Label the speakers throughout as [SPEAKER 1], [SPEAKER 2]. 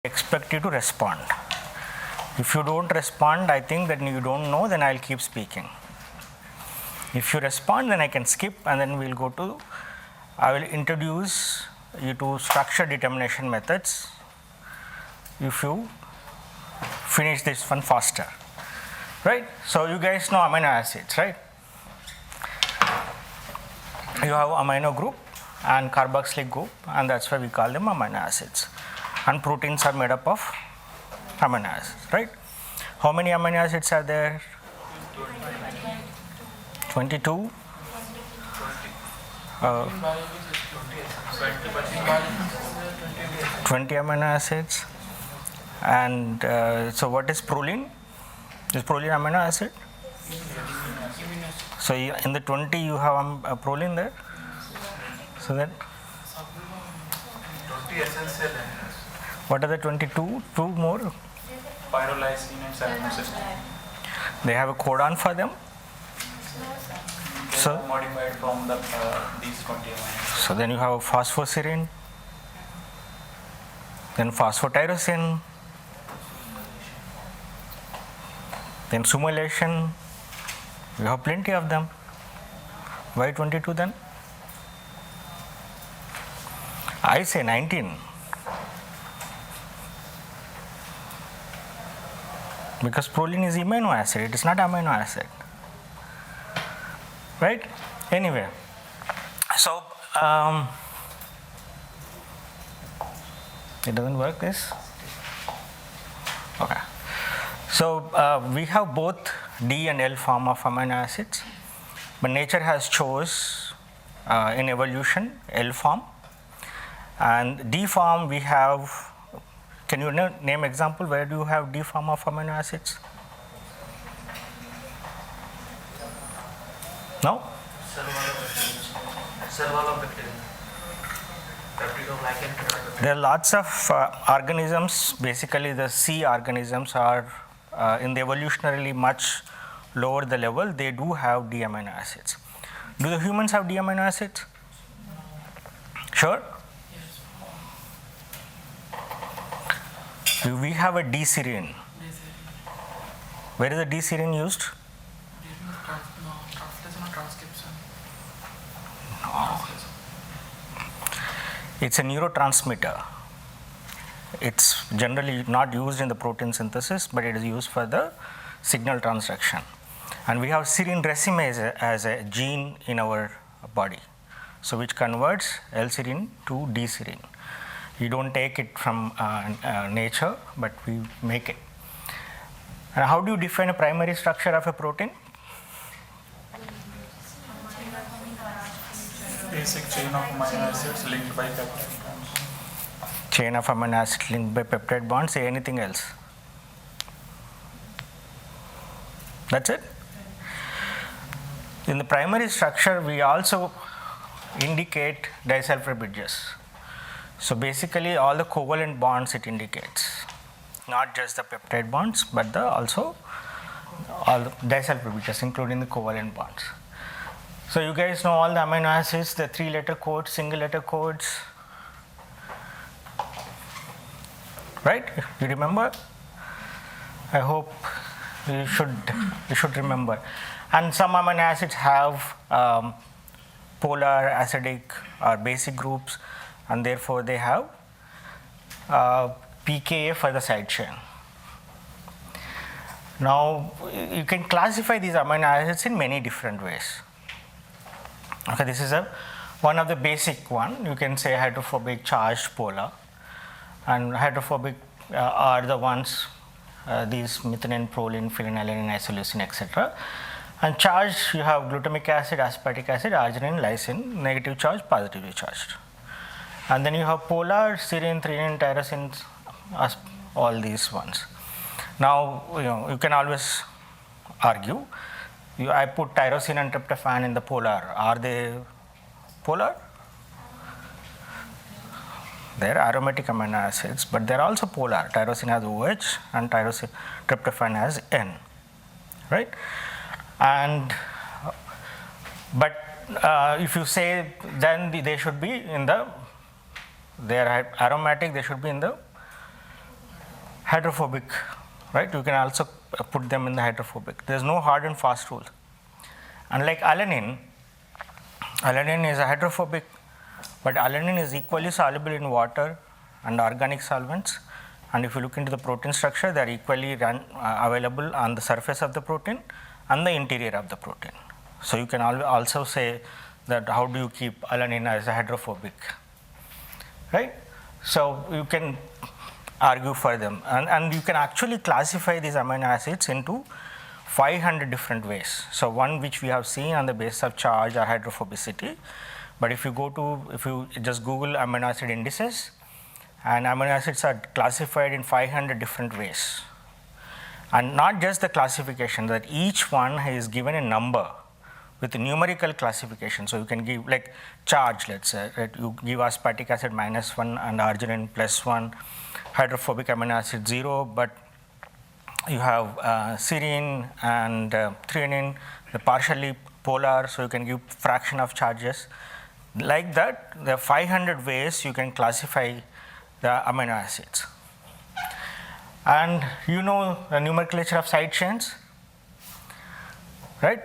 [SPEAKER 1] expect you to respond. If you don't respond, I think that you don't know, then I'll keep speaking. If you respond, then I can skip, and then we'll go to, I will introduce you to structure determination methods if you finish this one faster, right? So you guys know amino acids, right? You have amino group and carboxylic group, and that's why we call them amino acids. And proteins are made up of amino acids, right? How many amino acids are there? 22. 20 amino acids. And so what is proline? Is proline amino acid? So in the 20 you have a proline there. So then
[SPEAKER 2] 20 essential.
[SPEAKER 1] What are the 22? Two more.
[SPEAKER 2] Pyrrolysine and cyanocysteine.
[SPEAKER 1] They have a codon for them.
[SPEAKER 2] They
[SPEAKER 1] So
[SPEAKER 2] are modified from these 20 amino acids.
[SPEAKER 1] So then you have phosphoserine, then phosphotyrosine, then summation. You have plenty of them. Why 22 then? I say 19. Because proline is amino acid, it is not amino acid. Right? Anyway, so it doesn't work this? Okay. So we have both D and L form of amino acids, but nature has chose in evolution L form, and D form we have. Can you name example where do you have D form of amino acids? No? There are lots of organisms, basically the sea organisms are in the evolutionarily much lower the level, they do have D amino acids. Do the humans have D amino acids? Sure? We have a D-serine. Where is the D-serine used? No. It's a neurotransmitter. It's generally not used in the protein synthesis, but it is used for the signal transduction. And we have serine racemase as a gene in our body, so which converts L-serine to D-serine. You don't take it from nature, but we make it. And how do you define a primary structure of a protein?
[SPEAKER 2] Basic chain of amino acids linked by peptide bonds.
[SPEAKER 1] Chain of amino acids linked by peptide bonds. Say anything else. That's it. In the primary structure, we also indicate disulfide bridges. So basically, all the covalent bonds it indicates, not just the peptide bonds, but also all the disulfide bridges, including the covalent bonds. So you guys know all the amino acids, the 3-letter codes, single-letter codes, right? You remember? I hope you should remember. And some amino acids have polar, acidic, or basic groups, and therefore they have pKa for the side chain. Now you can classify these amino acids in many different ways. Okay, this is one of the basic one. You can say hydrophobic charged polar, and hydrophobic are the ones these methionine, proline, phenylalanine, isoleucine, etc. And charged, you have glutamic acid, aspartic acid, arginine, lysine, negative charge, positively charged. And then you have polar, serine, threonine, tyrosine, all these ones. Now, you can always argue. I put tyrosine and tryptophan in the polar. Are they polar? They're aromatic amino acids, but they're also polar. Tyrosine has OH and tryptophan has N, right? And but if you say then they should be in the, they are aromatic, they should be in the hydrophobic, right? You can also put them in the hydrophobic. There's no hard and fast rule. Unlike alanine, alanine is a hydrophobic, but alanine is equally soluble in water and organic solvents. And if you look into the protein structure, they are equally available on the surface of the protein and the interior of the protein. So you can also say that how do you keep alanine as a hydrophobic, right? So you can argue for them, and you can actually classify these amino acids into 500 different ways. So one which we have seen on the basis of charge or hydrophobicity, but if you just Google amino acid indices, and amino acids are classified in 500 different ways. And not just the classification, that each one is given a number with a numerical classification. So you can give like charge, let's say, right? You give aspartic acid -1 and arginine +1, hydrophobic amino acid 0, but you have serine and threonine, the partially polar, so you can give fraction of charges. Like that, there are 500 ways you can classify the amino acids. And you know the nomenclature of side chains, right?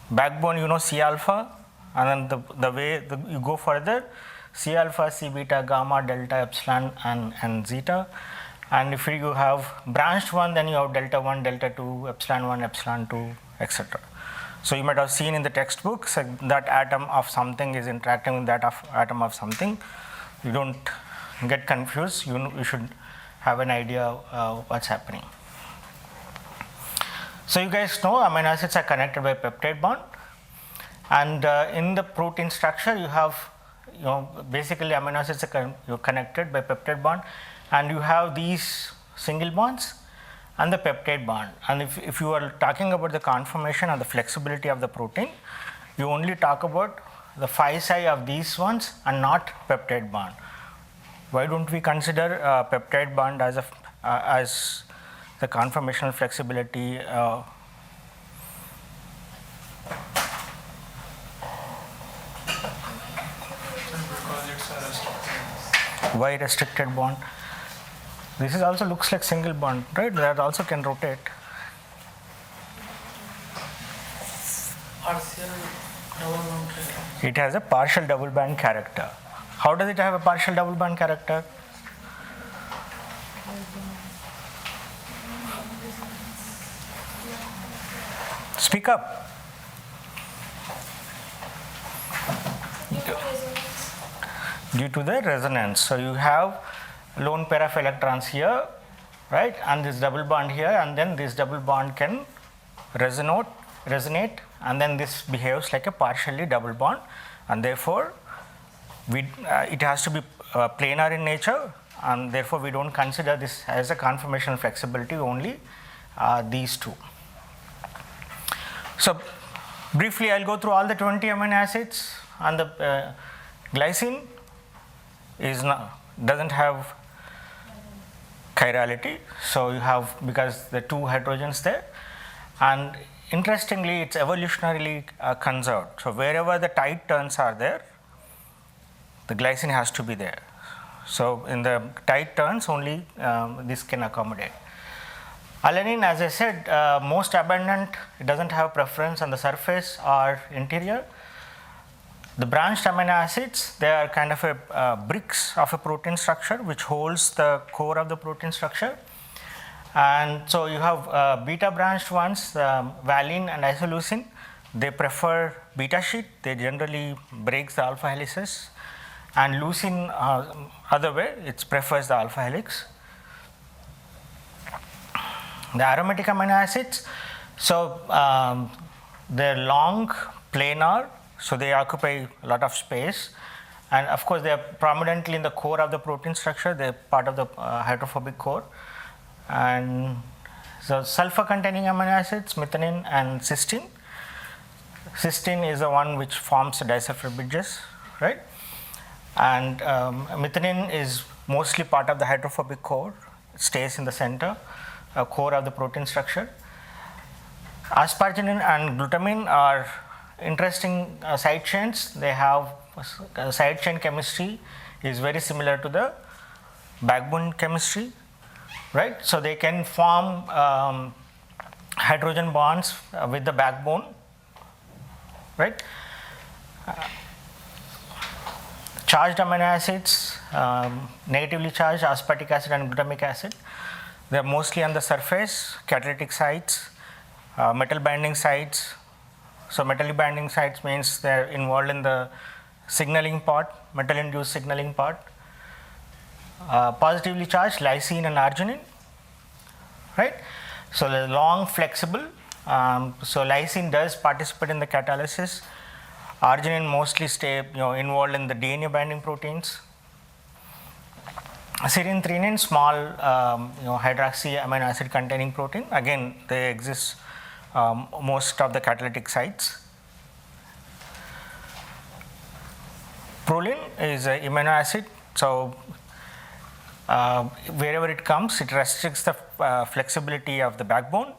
[SPEAKER 1] Backbone, you know C alpha, and then the way you go further, C alpha, C beta, gamma, delta, epsilon, and zeta. And if you have branched one, then you have delta 1, delta 2, epsilon 1, epsilon 2, etc. So you might have seen in the textbooks that atom of something is interacting with that atom of something. You don't get confused. You should have an idea of what's happening. So you guys know amino acids are connected by peptide bond, and in the protein structure you have, basically amino acids are connected by peptide bond, and you have these single bonds and the peptide bond. And if you are talking about the conformation and the flexibility of the protein, you only talk about the foci of these ones and not peptide bond. Why don't we consider peptide bond as the conformational flexibility?
[SPEAKER 2] Because it's a restricted.
[SPEAKER 1] Why restricted bond? This is also looks like single bond, right? That also can rotate.
[SPEAKER 3] Partial double bond.
[SPEAKER 1] It has a partial double band character. How does it have a partial double band character? Speak up. Due to the resonance. So you have lone pair of electrons here, right? And this double bond here, and then this double bond can resonate, and then this behaves like a partially double bond, and therefore it has to be planar in nature, and therefore we don't consider this as a conformational flexibility, only these two. So briefly I'll go through all the 20 amino acids, and the glycine doesn't have chirality, so you have, because the two hydrogens there, and interestingly it's evolutionarily conserved. So wherever the tight turns are there, the glycine has to be there. So in the tight turns only this can accommodate. Alanine, as I said, most abundant, it doesn't have preference on the surface or interior. The branched amino acids, they are kind of a bricks of a protein structure which holds the core of the protein structure. And so you have beta branched ones, valine and isoleucine. They prefer beta sheet. They generally breaks the alpha helices. And leucine, other way, it prefers the alpha helix. The aromatic amino acids, so they're long, planar, so they occupy a lot of space, and of course they are prominently in the core of the protein structure. They're part of the hydrophobic core. And so sulfur containing amino acids, methionine and cysteine. Cysteine is the one which forms the disulfide bridges, right? And methionine is mostly part of the hydrophobic core. It stays in the center core of the protein structure. Asparagine and glutamine are interesting side chains. They have side chain chemistry is very similar to the backbone chemistry. right? So they can form hydrogen bonds with the backbone, right? Charged amino acids, negatively charged aspartic acid and glutamic acid, they are mostly on the surface, catalytic sites, metal binding sites. So metal binding sites means they are involved in the signaling part, metal induced signaling part. Positively charged lysine and arginine, right? So they're long, flexible. So lysine does participate in the catalysis. Arginine mostly stay involved in the DNA binding proteins. Serine threonine, small hydroxy amino acid containing protein. Again, they exist most of the catalytic sites. Proline is an amino acid. So wherever it comes, it restricts the flexibility of the backbone,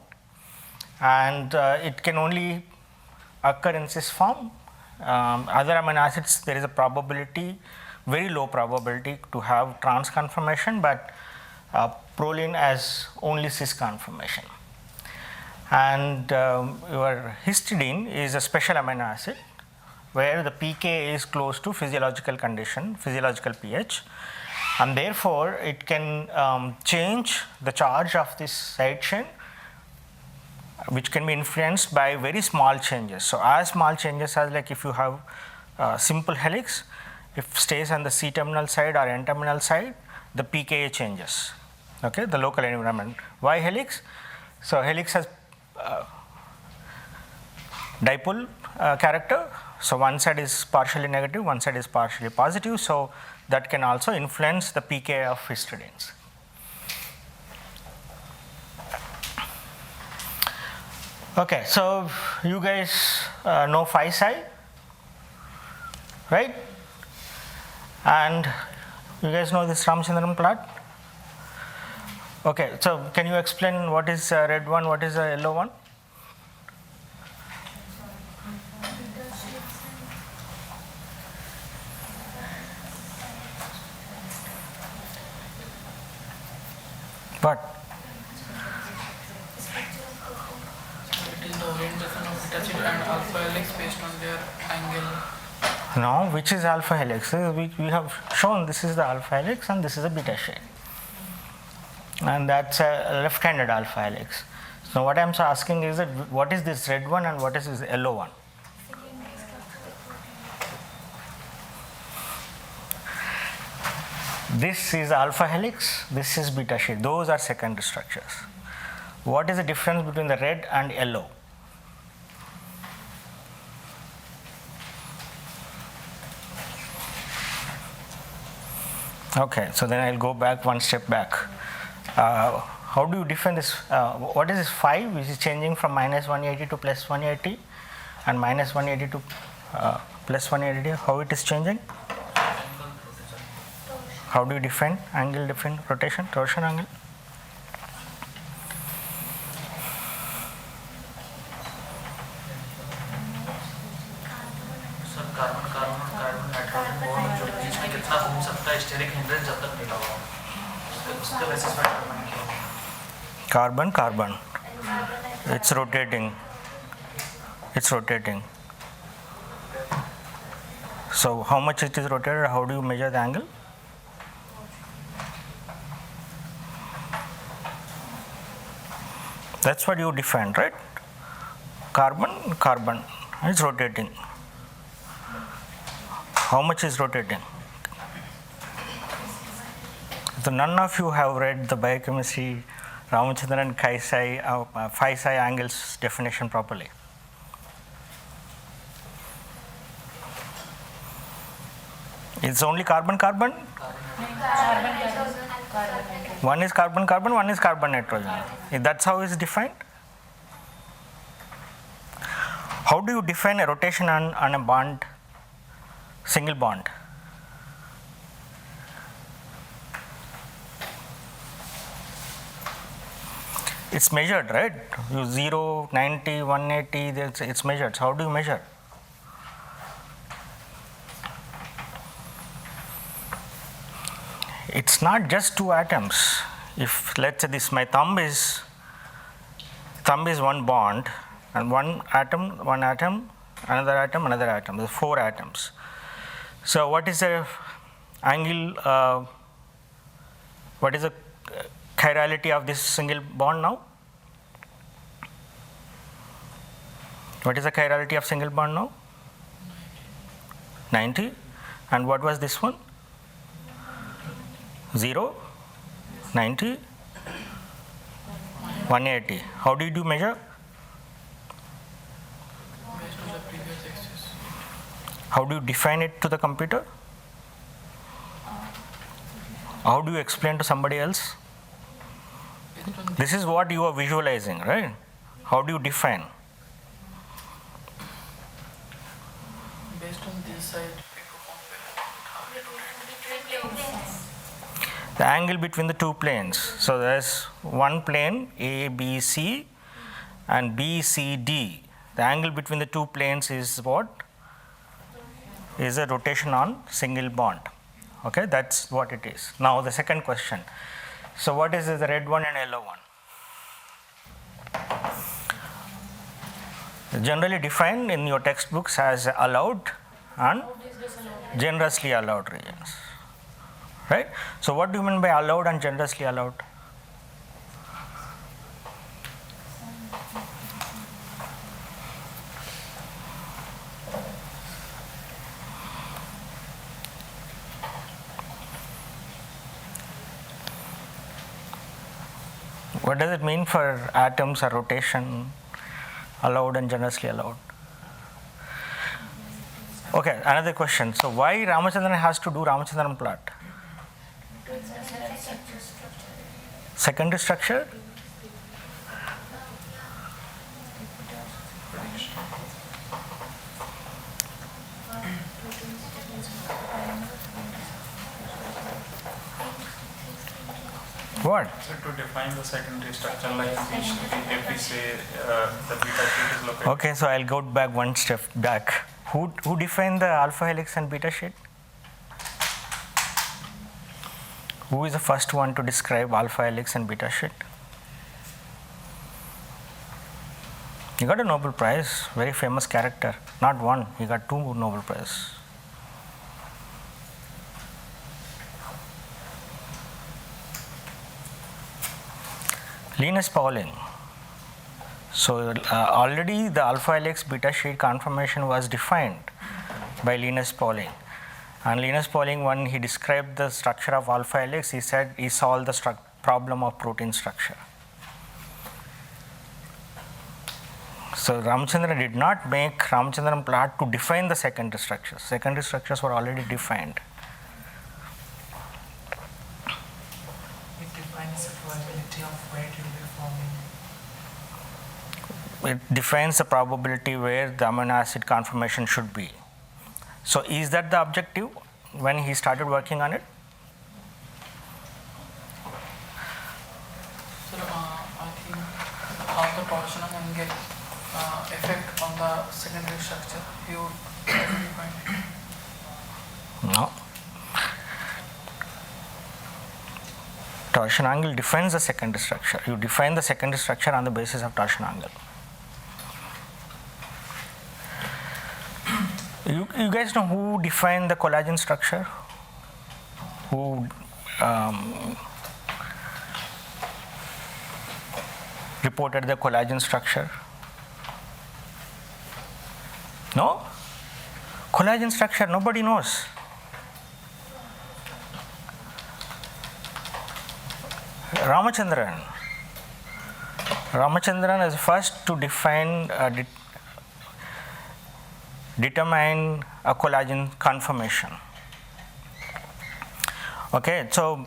[SPEAKER 1] and it can only occur in cis form. Other amino acids, there is a probability, very low probability to have trans conformation, but proline has only cis conformation. And your histidine is a special amino acid where the pK is close to physiological condition, physiological pH, and therefore it can change the charge of this side chain, which can be influenced by very small changes. So as small changes as like if you have a simple helix, if stays on the C terminal side or N terminal side, the pKa changes, okay, the local environment. Why helix? So helix has dipole character. So one side is partially negative, one side is partially positive. So that can also influence the pK of histidines. Okay, so you guys know phi-psi, right? And you guys know this Ramachandran plot? Okay, so can you explain what is red one, what is the yellow one? What?
[SPEAKER 3] It is the orientation of beta sheet and alpha helix based on their angle.
[SPEAKER 1] No, which is alpha helix? We have shown this is the alpha helix and this is a beta sheet. And that's a left-handed alpha helix. So what I'm asking is that what is this red one and what is this yellow one? This is alpha helix, this is beta sheet. Those are secondary structures. What is the difference between the red and yellow? Okay, so then I'll go back one step back. How do you define this? What is this phi, which is changing from minus 180 to plus 180 and minus 180 to plus 180? How it is changing? How do you define angle, define rotation, torsion angle?
[SPEAKER 4] Sir carbon carbon और carbon nitrogen bond जो बीच में कितना घूम सकता है steric hindrance जब तक नहीं लगा उसके बेसिस पर डिटरमाइन किया होगा
[SPEAKER 1] Carbon, carbon. It's rotating. It's rotating. So how much it is rotated? How do you measure the angle? That's what you defined, right? Carbon, carbon. It's rotating. How much is rotating? So none of you have read the biochemistry Ramachandran phi-psi angles definition properly. It's only carbon carbon. One is carbon carbon, one is carbon nitrogen. That's how it's defined. How do you define a rotation on a bond, single bond? It's measured, right? You 0, 90, 180, it's measured. So how do you measure? It's not just two atoms. if let's say this my thumb is one bond and one atom, another atom, another atom. There's 4 atoms. So what is the angle? What is the chirality of this single bond now? What is the chirality of single bond now? 90. And what was this one? 0, 90, 180. How do you measure?
[SPEAKER 3] Based on the previous axis.
[SPEAKER 1] How do you define it to the computer? How do you explain to somebody else?
[SPEAKER 3] Based on
[SPEAKER 1] This is what you are visualizing, right? How do you define?
[SPEAKER 3] based on this side, we perform
[SPEAKER 1] The angle between the 2 planes. So there's one plane A, B, C and B, C, D. The angle between the 2 planes is what? Is a rotation on single bond. Okay, that's what it is. Now the second question. So what is the red one and yellow one? Generally defined in your textbooks as allowed and generously allowed regions. Right? So what do you mean by allowed and generously allowed? What does it mean for atoms or rotation, allowed and generously allowed? Okay, another question. So why Ramachandran has to do Ramachandran plot? Secondary structure? What?
[SPEAKER 2] So to define the secondary structure, like if we say the beta sheet is located.
[SPEAKER 1] Okay, so I'll go back one step back. Who defined the alpha helix and beta sheet? Who is the first one to describe alpha helix and beta sheet? He got a Nobel Prize, very famous character. Not one, he got 2 Nobel Prizes. Linus Pauling. So already the alpha helix beta sheet conformation was defined by Linus Pauling. And Linus Pauling, when he described the structure of alpha helix, he said he solved the problem of protein structure. So Ramachandran did not make Ramachandran plot to define the secondary structures. Secondary structures were already defined.
[SPEAKER 5] It defines the probability of where it will be forming.
[SPEAKER 1] It defines the probability where the amino acid conformation should be. So is that the objective when he started working on it?
[SPEAKER 3] So I think how the torsional angle effect on the secondary structure you would define it.
[SPEAKER 1] No. Torsion angle defines the secondary structure. You define the secondary structure on the basis of torsion angle. You guys know who defined the collagen structure? Who reported the collagen structure? No? Collagen structure, nobody knows. Ramachandran. Ramachandran is first to define determine a collagen conformation. Okay, so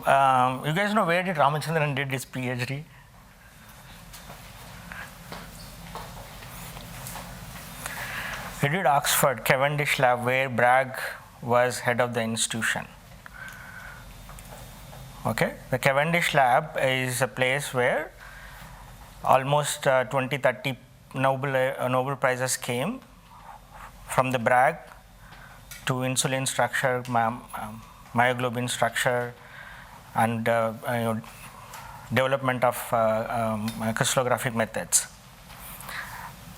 [SPEAKER 1] you guys know where did Ramachandran did his PhD? He did Oxford, Cavendish Lab, where Bragg was head of the institution. Okay, the Cavendish Lab is a place where almost 20-30 Nobel Prizes came from the Bragg to insulin structure, myoglobin structure, and development of crystallographic methods.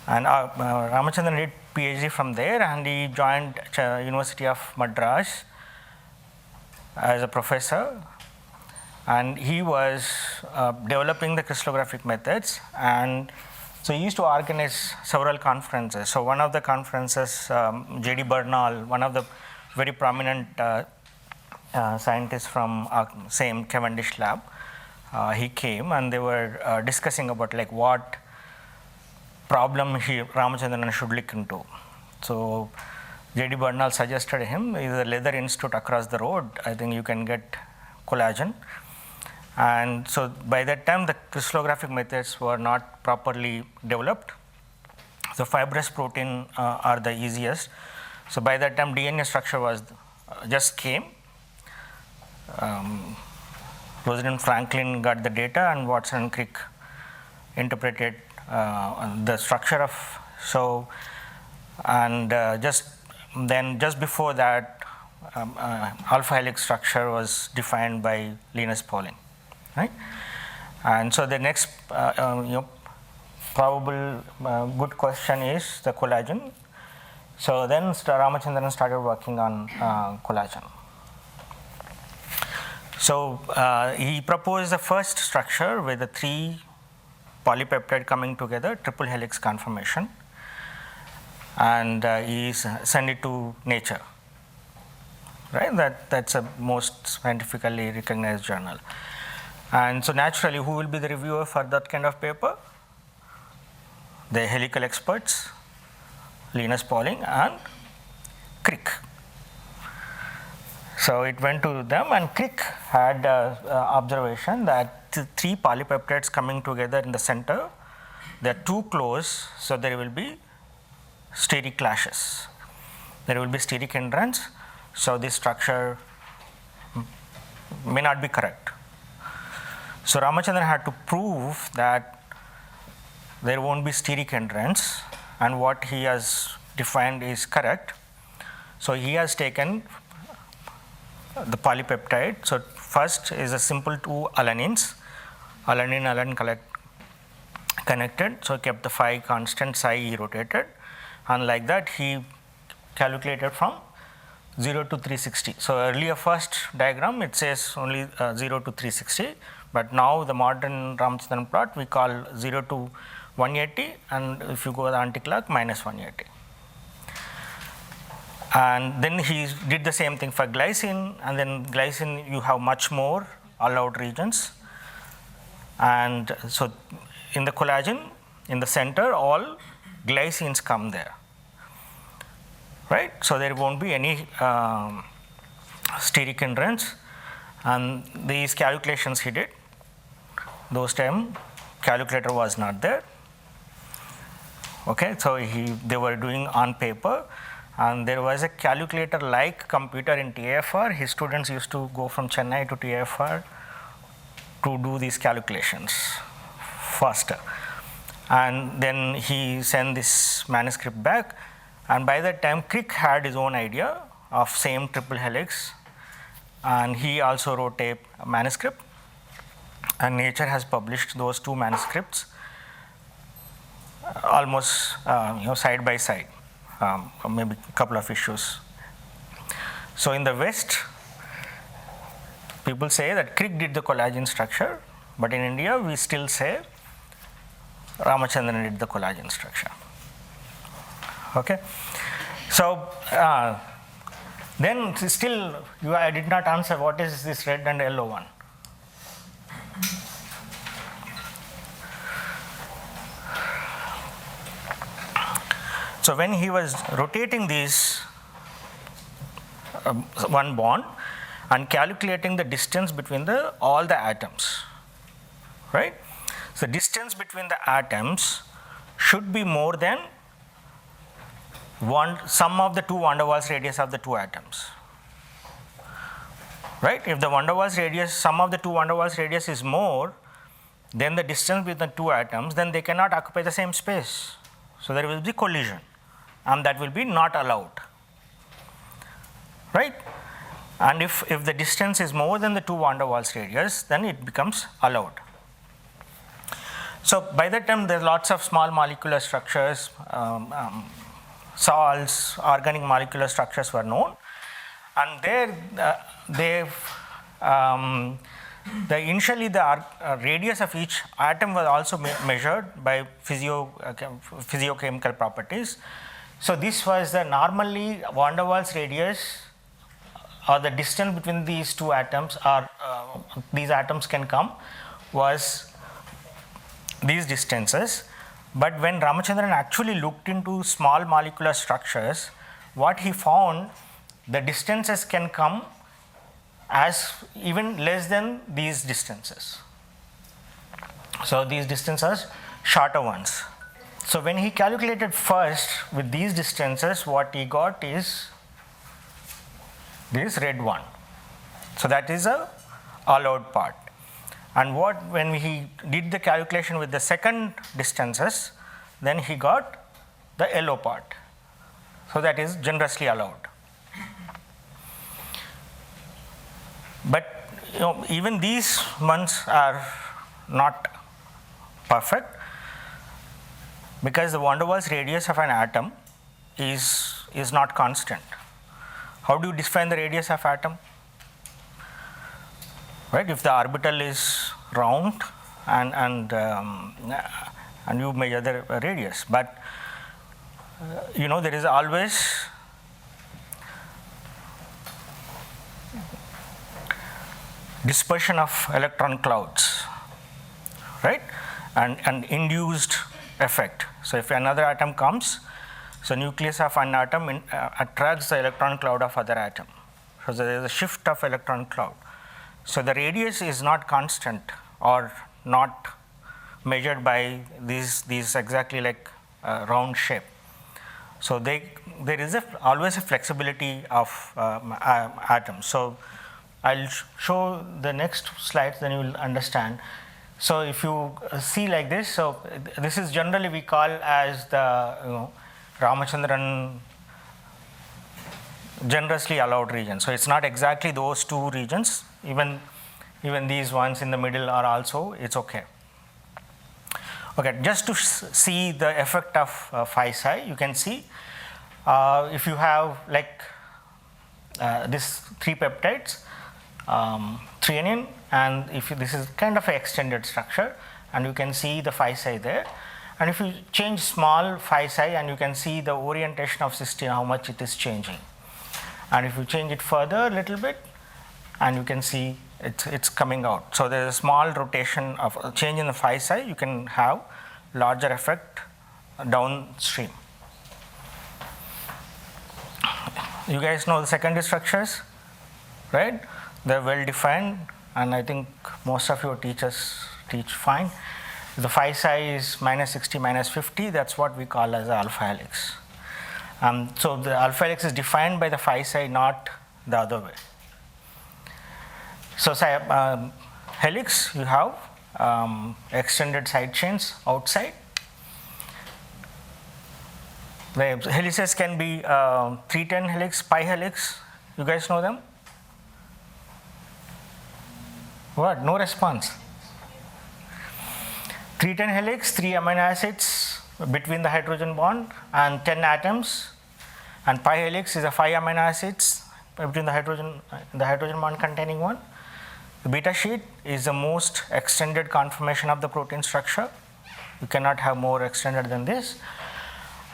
[SPEAKER 1] And Ramachandran did PhD from there, and he joined University of Madras as a professor, and he was developing the crystallographic methods. And so he used to organize several conferences. So one of the conferences, J.D. Bernal, one of the very prominent scientists from same Cavendish lab, he came, and they were discussing about like what problem Ramachandran should look into. So J.D. Bernal suggested him, is a leather institute across the road, I think you can get collagen. And so by that time the crystallographic methods were not properly developed. The fibrous protein are the easiest. So by that time DNA structure was just came. Rosalind Franklin got the data, and Watson and Crick interpreted the structure of just before that alpha helix structure was defined by Linus Pauling, right? And so the next probable good question is the collagen. So then Ramachandran started working on collagen. So he proposed the first structure with the 3 polypeptide coming together, triple helix conformation, and he sent it to Nature, right? That's a most scientifically recognized journal. And so naturally, who will be the reviewer for that kind of paper? The helical experts, Linus Pauling and Crick. So it went to them, and Crick had observation that 3 polypeptides coming together in the center, they are too close, so there will be steric clashes. There will be steric hindrance, so this structure may not be correct. So Ramachandran had to prove that there won't be steric hindrance, and what he has defined is correct. So he has taken the polypeptide. So first is a simple 2 alanines, alanine connected. So kept the phi constant, psi he rotated, and like that he calculated from 0 to 360. So earlier first diagram it says only 0 to 360, but now the modern Ramachandran plot we call 0 to 180, and if you go the anti-clock minus 180. And then he did the same thing for glycine, and then glycine you have much more allowed regions. And so in the collagen, in the center, all glycines come there, right? So there won't be any steric hindrance. And these calculations he did, those time calculator was not there. Okay, so they were doing on paper, and there was a calculator like computer in TFR. His students used to go from Chennai to TFR to do these calculations faster. And then he sent this manuscript back, and by that time Crick had his own idea of same triple helix, and he also wrote a manuscript, and Nature has published those 2 manuscripts almost side by side, maybe a couple of issues. So in the West, people say that Crick did the collagen structure, but in India we still say Ramachandran did the collagen structure. Okay, so then still I did not answer what is this red and yellow one. So when he was rotating these one bond and calculating the distance between all the atoms, right? So distance between the atoms should be more than sum of the 2 van der Waals radius of the 2 atoms, right? If the van der Waals radius, sum of the 2 van der Waals radius is more than the distance between the 2 atoms, then they cannot occupy the same space. So there will be collision, and that will be not allowed, right? And if the distance is more than the 2 van der Waals radius, then it becomes allowed. So by that time, there's lots of small molecular structures, salts, organic molecular structures were known, and initially the radius of each atom was also measured by physiochemical properties. So this was the normally van der Waals radius, or the distance between these two atoms, or these atoms can come, was these distances. But when Ramachandran actually looked into small molecular structures, what he found, the distances can come as even less than these distances. So these distances are shorter ones. So when he calculated first with these distances, what he got is this red one. So that is a allowed part. And when he did the calculation with the second distances, then he got the yellow part. So that is generously allowed. But even these ones are not perfect, because the van der Waals radius of an atom is not constant. How do you define the radius of atom? Right, if the orbital is round and you measure the radius, but there is always dispersion of electron clouds, right, and induced effect. So if another atom comes, so nucleus of an atom attracts the electron cloud of other atom. So there is a shift of electron cloud. So the radius is not constant or not measured by these exactly like round shape. So there is always a flexibility of atoms. So I'll show the next slides, then you will understand. So if you see like this, so this is generally we call as the Ramachandran generously allowed region. So it's not exactly those two regions. Even these ones in the middle are also, it's okay. Okay, just to see the effect of phi psi, you can see if you have like this 3 peptides, 3 and if this is kind of an extended structure, and you can see the phi psi there. And if you change small phi psi, and you can see the orientation of cysteine, how much it is changing. And if you change it further a little bit, and you can see it's coming out. So there is a small rotation of a change in the phi psi, you can have larger effect downstream. You guys know the secondary structures, right? They're well defined, and I think most of your teachers teach fine. The phi psi is -60, -50, that's what we call as alpha helix. So the alpha helix is defined by the phi psi, not the other way. So helix, you have extended side chains outside. The helices can be 310 helix, pi helix. You guys know them? What? No response. 310 helix, 3 amino acids between the hydrogen bond and 10 atoms, and pi helix is a 5 amino acids between the hydrogen bond containing one. The beta sheet is the most extended conformation of the protein structure. You cannot have more extended than this.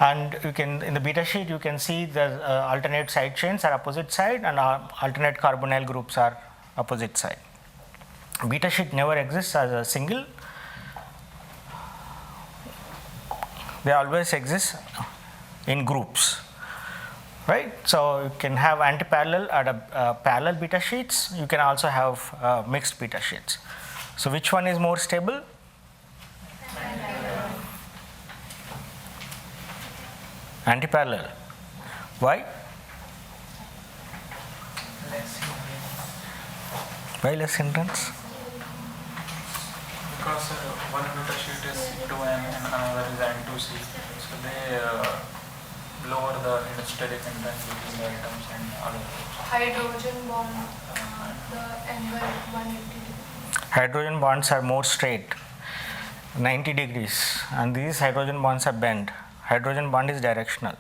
[SPEAKER 1] And you can, in the beta sheet, you can see the alternate side chains are opposite side, and alternate carbonyl groups are opposite side. Beta sheet never exists as a single. They always exist in groups, right? So you can have antiparallel or parallel beta sheets. You can also have mixed beta sheets. So which one is more stable? Antiparallel. Why? Why less hindrance?
[SPEAKER 2] Because one beta sheet is C2N and another is N2C. So they lower the steric hindrance between the atoms and other groups.
[SPEAKER 6] Hydrogen bond, the angle 180 degrees.
[SPEAKER 1] Hydrogen bonds are more straight. 90 degrees, and these hydrogen bonds are bent. Hydrogen bond is directional.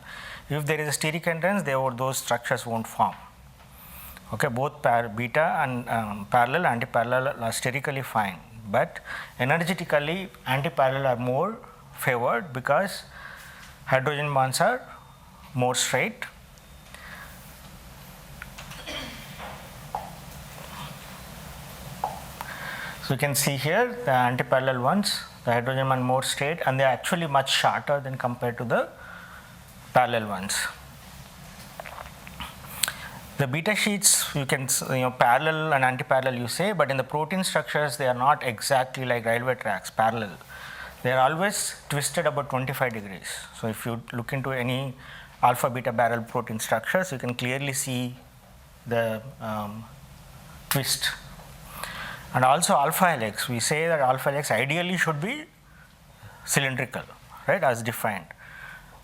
[SPEAKER 1] If there is a steric hindrance, those structures won't form. Okay, both beta and parallel, anti-parallel are sterically fine, but energetically anti-parallel are more favored because hydrogen bonds are more straight. So you can see here the anti-parallel ones, the hydrogen bond more straight, and they are actually much shorter than compared to the parallel ones. The beta sheets, you can, parallel and anti-parallel you say, but in the protein structures they are not exactly like railway tracks parallel. They are always twisted about 25 degrees. So if you look into any alpha beta barrel protein structures, you can clearly see the twist. And also alpha helix, we say that alpha helix ideally should be cylindrical, right, as defined.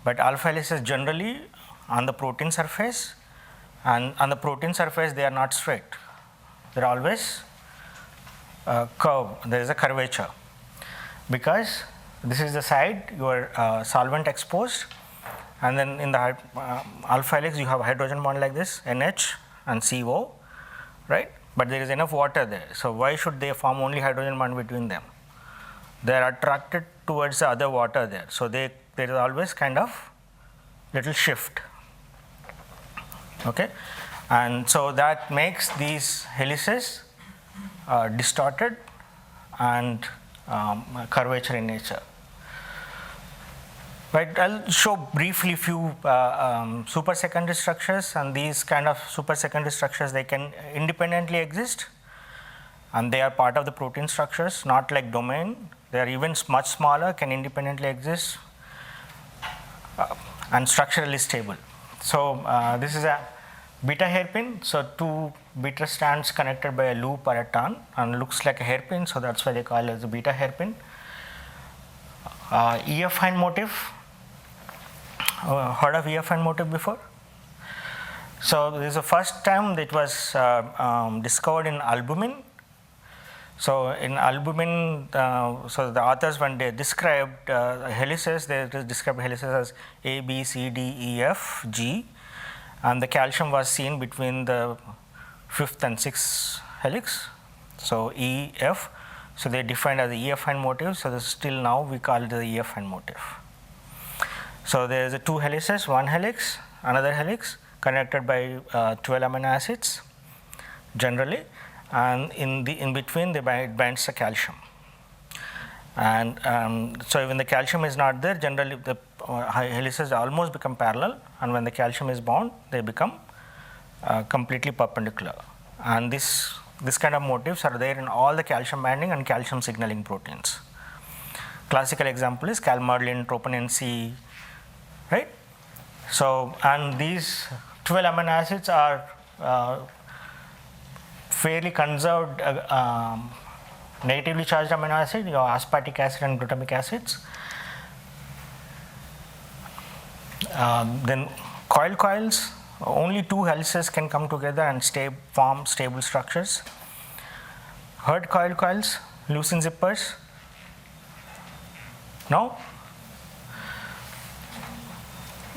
[SPEAKER 1] But alpha helix is generally on the protein surface, and on the protein surface they are not straight. They are always curved. There is a curvature because this is the side your solvent exposed, and then in the alpha helix you have hydrogen bond like this, NH and CO, right? But there is enough water there. So why should they form only hydrogen bond between them? They are attracted towards the other water there. So there is always kind of little shift. Okay, and so that makes these helices distorted and curvature in nature. Right, I'll show briefly few super secondary structures, and these kind of super secondary structures, they can independently exist and they are part of the protein structures, not like domain. They are even much smaller, can independently exist and structurally stable. So this is a beta hairpin. So two beta strands connected by a loop or a turn, and looks like a hairpin, so that's why they call it as a beta hairpin. EFine motif. Heard of EFine motif before? So this is the first time that was discovered in albumin. So in albumin, so the authors, when they described helices, they described helices as A, B, C, D, E, F, G, and the calcium was seen between the 5th and 6th helix. So E, F. So they defined as the EFine motif. So still now we call it the EFine motif. So there is a two helices, one helix, another helix connected by 12 amino acids generally, and in between they binds the calcium. And so when the calcium is not there, generally the helices almost become parallel, and when the calcium is bound, they become completely perpendicular. And this kind of motifs are there in all the calcium binding and calcium signaling proteins. Classical example is calmodulin, troponin C, right? So, and these 12 amino acids are fairly conserved negatively charged amino acid, aspartic acid and glutamic acids. Then coils, only two helices can come together and form stable structures. Heard coils, leucine zippers? No?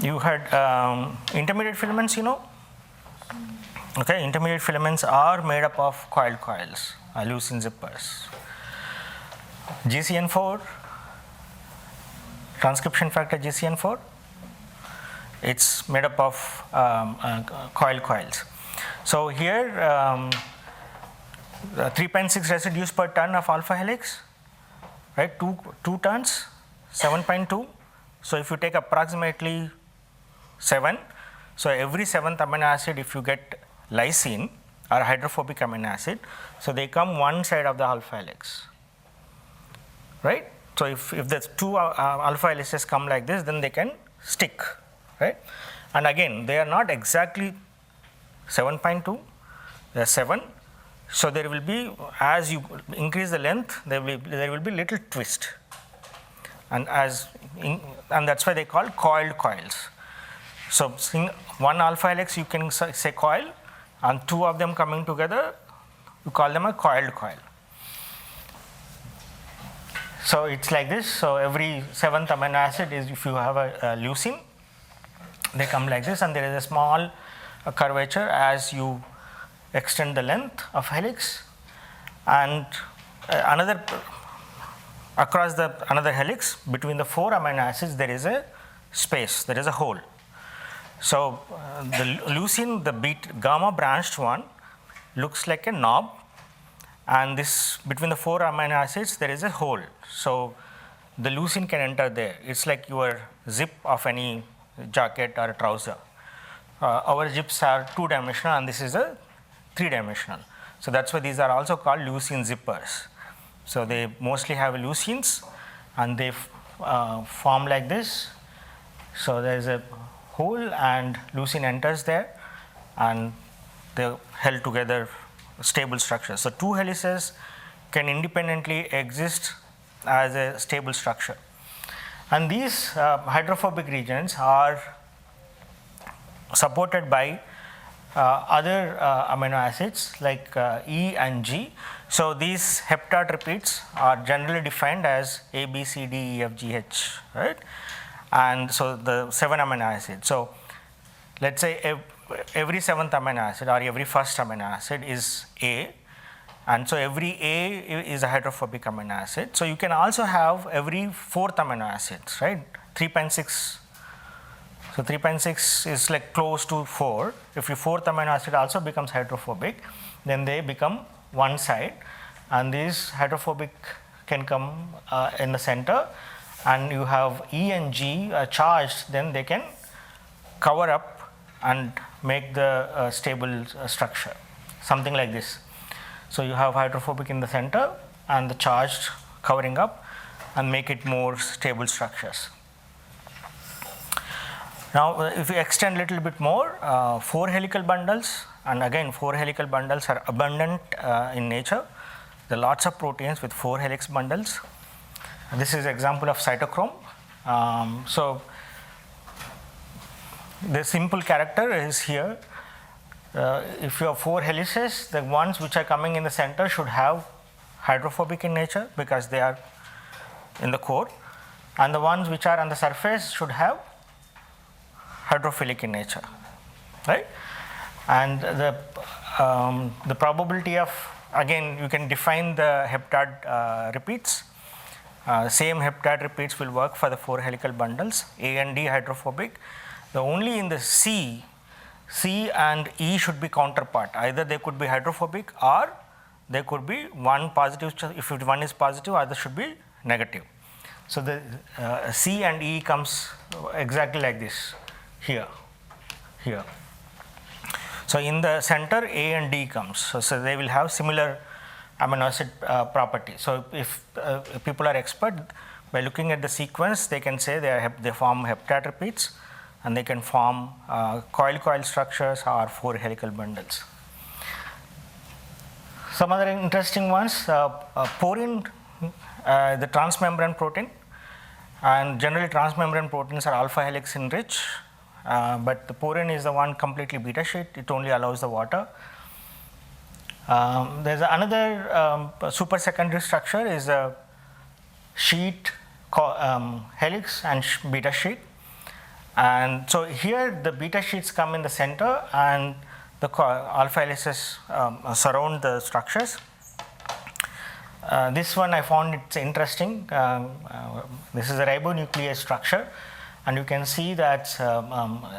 [SPEAKER 1] You heard intermediate filaments, Okay, intermediate filaments are made up of coils, leucine zippers. GCN4, transcription factor GCN4, it's made up of coils. So here 3.6 residues per ton of alpha helix, right? Two tons, 7.2. So if you take approximately 7, so every 7th amino acid, if you get lysine or hydrophobic amino acid, so they come one side of the alpha helix, right? So if the two alpha helices come like this, then they can stick, right? And again, they are not exactly 7.2, they are 7. So there will be, as you increase the length, there will be little twist, and that's why they call coiled coils. So one alpha helix you can say coil, and two of them coming together, you call them a coiled coil. So it's like this. So every 7th amino acid is, if you have a leucine, they come like this, and there is a small curvature as you extend the length of helix, and another across the another helix between the 4 amino acids there is a space, there is a hole. So the leucine, the gamma branched one, looks like a knob, and this between the 4 amino acids there is a hole. So the leucine can enter there. It's like your zip of any jacket or a trouser. Our zips are 2-dimensional, and this is a 3-dimensional. So that's why these are also called leucine zippers. So they mostly have leucines, and they form like this. So there is a hole, and leucine enters there, and they held together stable structure. So 2 helices can independently exist as a stable structure. And these hydrophobic regions are supported by other amino acids like E and G. So these heptad repeats are generally defined as A, B, C, D, E, F, G, H, right? And so the 7 amino acids. So let's say every 7th amino acid or every first amino acid is A, and so every A is a hydrophobic amino acid. So you can also have every 4th amino acids, right? 3.6. So 3.6 is like close to 4. If your 4th amino acid also becomes hydrophobic, then they become one side, and these hydrophobic can come in the center, and you have E and G charged, then they can cover up and make the stable structure, something like this. So you have hydrophobic in the center and the charged covering up and make it more stable structures. Now if we extend a little bit more, 4 helical bundles, and again 4 helical bundles are abundant in nature. There are lots of proteins with 4 helix bundles. This is an example of cytochrome. So the simple character is here. If you have 4 helices, the ones which are coming in the center should have hydrophobic in nature because they are in the core, and the ones which are on the surface should have hydrophilic in nature, right? And the probability of, again, you can define the heptad repeats. Same heptad repeats will work for the 4 helical bundles. A and D hydrophobic. The only in the C and E should be counterpart. Either they could be hydrophobic or they could be one positive. If one is positive, other should be negative. So the C and E comes exactly like this here. So in the center, A and D comes. So they will have similar amino acid property. So if people are expert, by looking at the sequence, they can say they form heptad repeats, and they can form coil structures or 4 helical bundles. Some other interesting ones, porine, the transmembrane protein, and generally transmembrane proteins are alpha helix enriched, but the porine is the one completely beta sheet. It only allows the water. There's another super secondary structure is a sheet helix and beta sheet. And so here the beta sheets come in the center, and the alpha helices surround the structures. This one I found it's interesting. This is a ribonuclease structure, and you can see that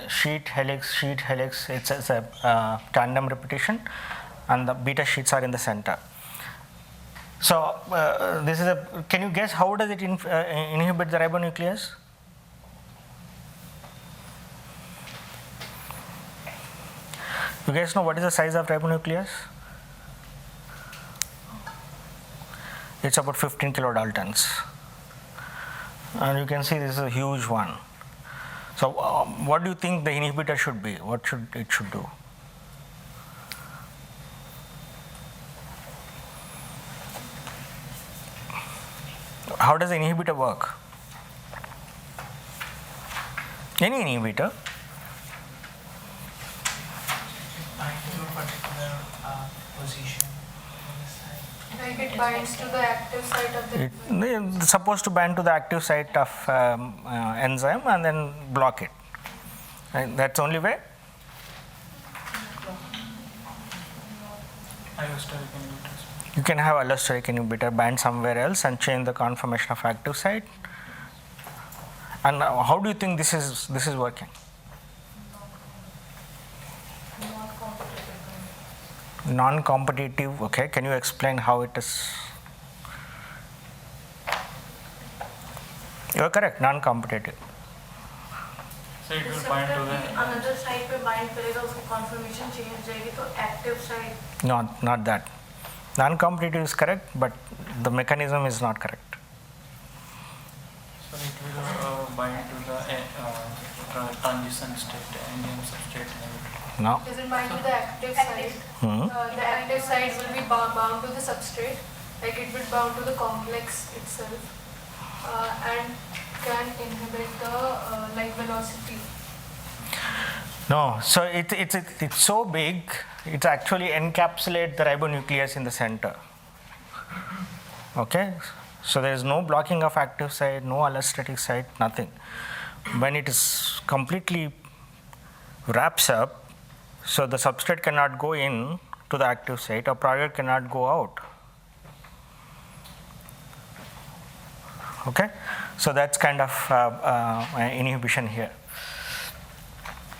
[SPEAKER 1] sheet helix, it's a tandem repetition, and the beta sheets are in the center. So this is can you guess how does it inhibit the ribonuclease? You guys know what is the size of ribonuclease? It's about 15 kilodaltons, and you can see this is a huge one. So what do you think the inhibitor should be? What should it do? How does the inhibitor work? Any inhibitor.
[SPEAKER 5] Bind to a particular position on the side.
[SPEAKER 6] Like it binds to the active site of the
[SPEAKER 1] It's supposed to bind to the active site of enzyme and then block it. Right? That's the only way.
[SPEAKER 2] Allosteric inhibitors.
[SPEAKER 1] You can have allosteric inhibitor bind somewhere else and change the conformation of active site. And how do you think this is working? Non-competitive. Okay, can you explain how it is? You are correct. Non-competitive.
[SPEAKER 2] So it will bind to the
[SPEAKER 6] another site पे bind करेगा उसकी conformation change जाएगी तो active site.
[SPEAKER 1] Not that. Non-competitive is correct, but the mechanism is not correct.
[SPEAKER 2] So it will bind to the transition state, enzyme substrate inhibitor.
[SPEAKER 1] No.
[SPEAKER 6] Does it bind to the active site? The active site will be bound to the substrate, like it will bound to the complex itself, and can inhibit the like velocity.
[SPEAKER 1] No, so it's so big, it actually encapsulates the ribonuclease in the center. Okay, so there is no blocking of active site, no allostatic site, nothing. When it is completely wraps up, so the substrate cannot go in to the active site, or product cannot go out. Okay, so that's kind of inhibition here.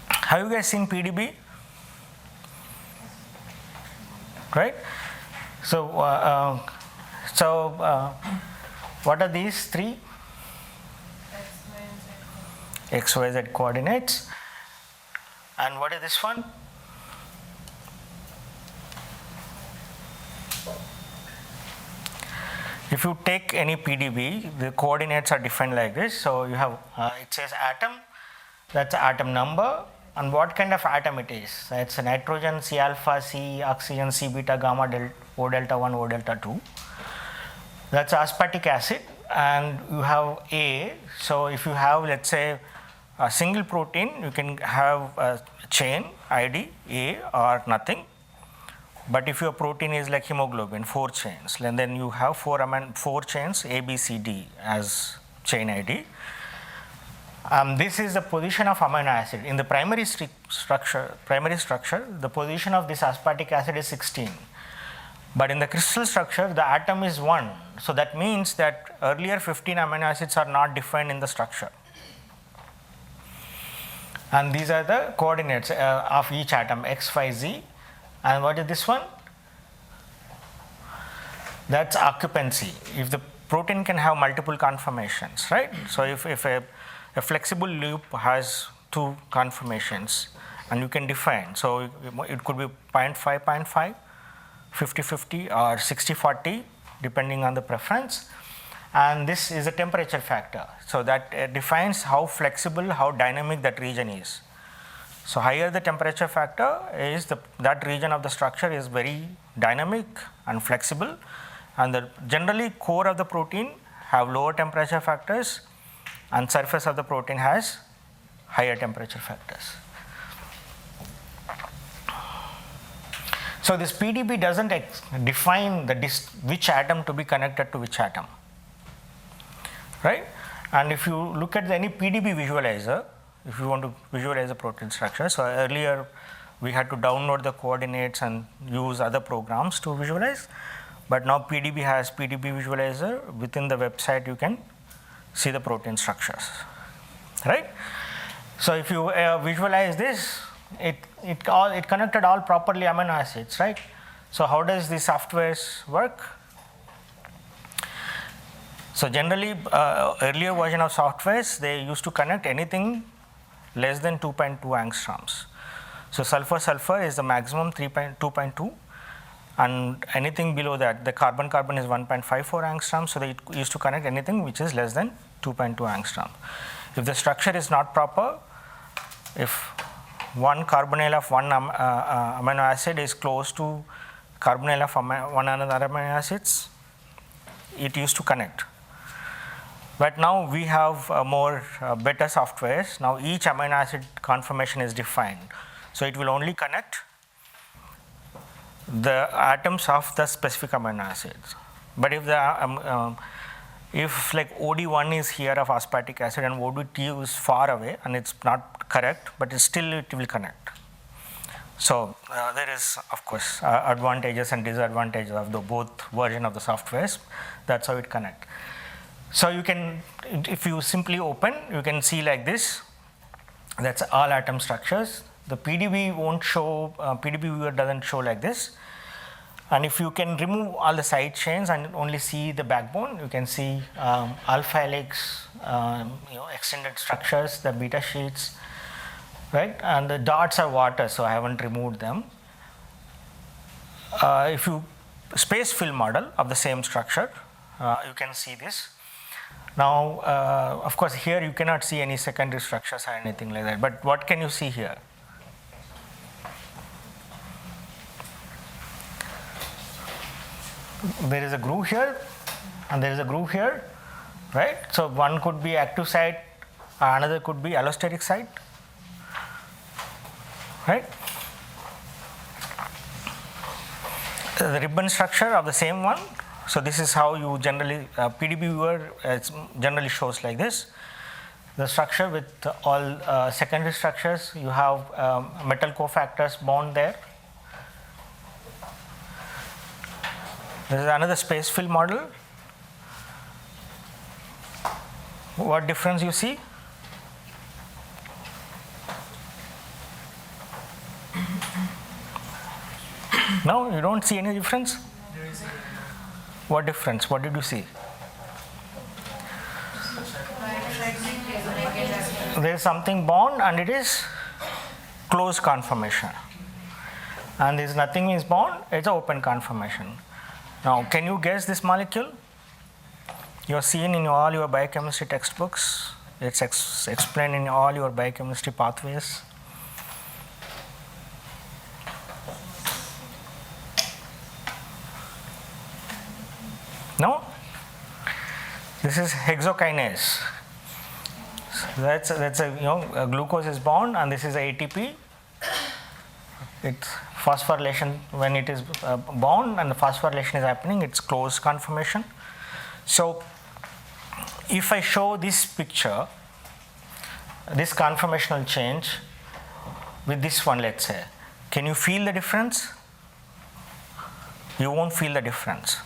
[SPEAKER 1] Have you guys seen PDB? Right? So, what are these three? X, Y, Z coordinates. And what is this one? If you take any PDB, the coordinates are defined like this. So you have, it says atom, that's the atom number, and what kind of atom it is. So it's a nitrogen, C alpha, C, oxygen, C beta, gamma, O delta 1, O delta 2. That's aspartic acid, and you have A. So if you have, let's say, a single protein, you can have a chain ID A or nothing. But if your protein is like hemoglobin, 4 chains, and then you have 4 chains A, B, C, D as chain ID. This is the position of amino acid. In the primary structure, the position of this aspartic acid is 16. But in the crystal structure, the atom is 1. So that means that earlier 15 amino acids are not defined in the structure. And these are the coordinates of each atom, X, Y, Z. And what is this one? That's occupancy. If the protein can have multiple conformations, right? So if a flexible loop has 2 conformations, and you can define, so it could be 0.5, 0.5, 50-50, or 60-40, depending on the preference. And this is a temperature factor. So that defines how flexible, how dynamic that region is. So higher the temperature factor is, that region of the structure is very dynamic and flexible, and the generally core of the protein have lower temperature factors, and surface of the protein has higher temperature factors. So this PDB doesn't define which atom to be connected to which atom, right? And if you look at any PDB visualizer, if you want to visualize a protein structure, so earlier we had to download the coordinates and use other programs to visualize, but now PDB has PDB visualizer. Within the website you can see the protein structures, right? So if you visualize this, it connected all properly amino acids, right? So how does the softwares work? So generally, earlier version of softwares, they used to connect anything less than 2.2 angstroms. So sulfur is the maximum 2.2, and anything below that, the carbon is 1.54 angstroms. So they used to connect anything which is less than 2.2 angstrom. If the structure is not proper, if one carbonyl of one amino acid is close to carbonyl of one another amino acids, it used to connect. But now we have more better softwares. Now each amino acid conformation is defined. So it will only connect the atoms of the specific amino acids. But if the if like OD1 is here of aspartic acid and OD2 is far away and it's not correct, but still it will connect. So there is, of course, advantages and disadvantages of the both version of the softwares. That's how it connects. So you can, if you simply open, you can see like this. That's all atom structures. The PDB won't show. PDB viewer doesn't show like this. And if you can remove all the side chains and only see the backbone, you can see alpha helix, extended structures, the beta sheets, right? And the dots are water, so I haven't removed them. If you space fill model of the same structure, you can see this. Now, of course, here you cannot see any secondary structures or anything like that. But what can you see here? There is a groove here, and there is a groove here, right? So one could be active site, another could be allosteric site, right? The ribbon structure of the same one. So this is how you generally, PDB viewer generally shows like this. The structure with all secondary structures, you have metal cofactors bound there. This is another space fill model. What difference you see? No, you don't see any difference? What difference? What did you see? There is something bound and it is closed conformation. And there is nothing is bound, it's an open conformation. Now, can you guess this molecule? You are seen in all your biochemistry textbooks. It's explained in all your biochemistry pathways. No? This is hexokinase. That's a glucose is bound, and this is ATP. It's phosphorylation. When it is bound and the phosphorylation is happening, it's closed conformation. So if I show this picture, this conformational change with this one, let's say, can you feel the difference? You won't feel the difference.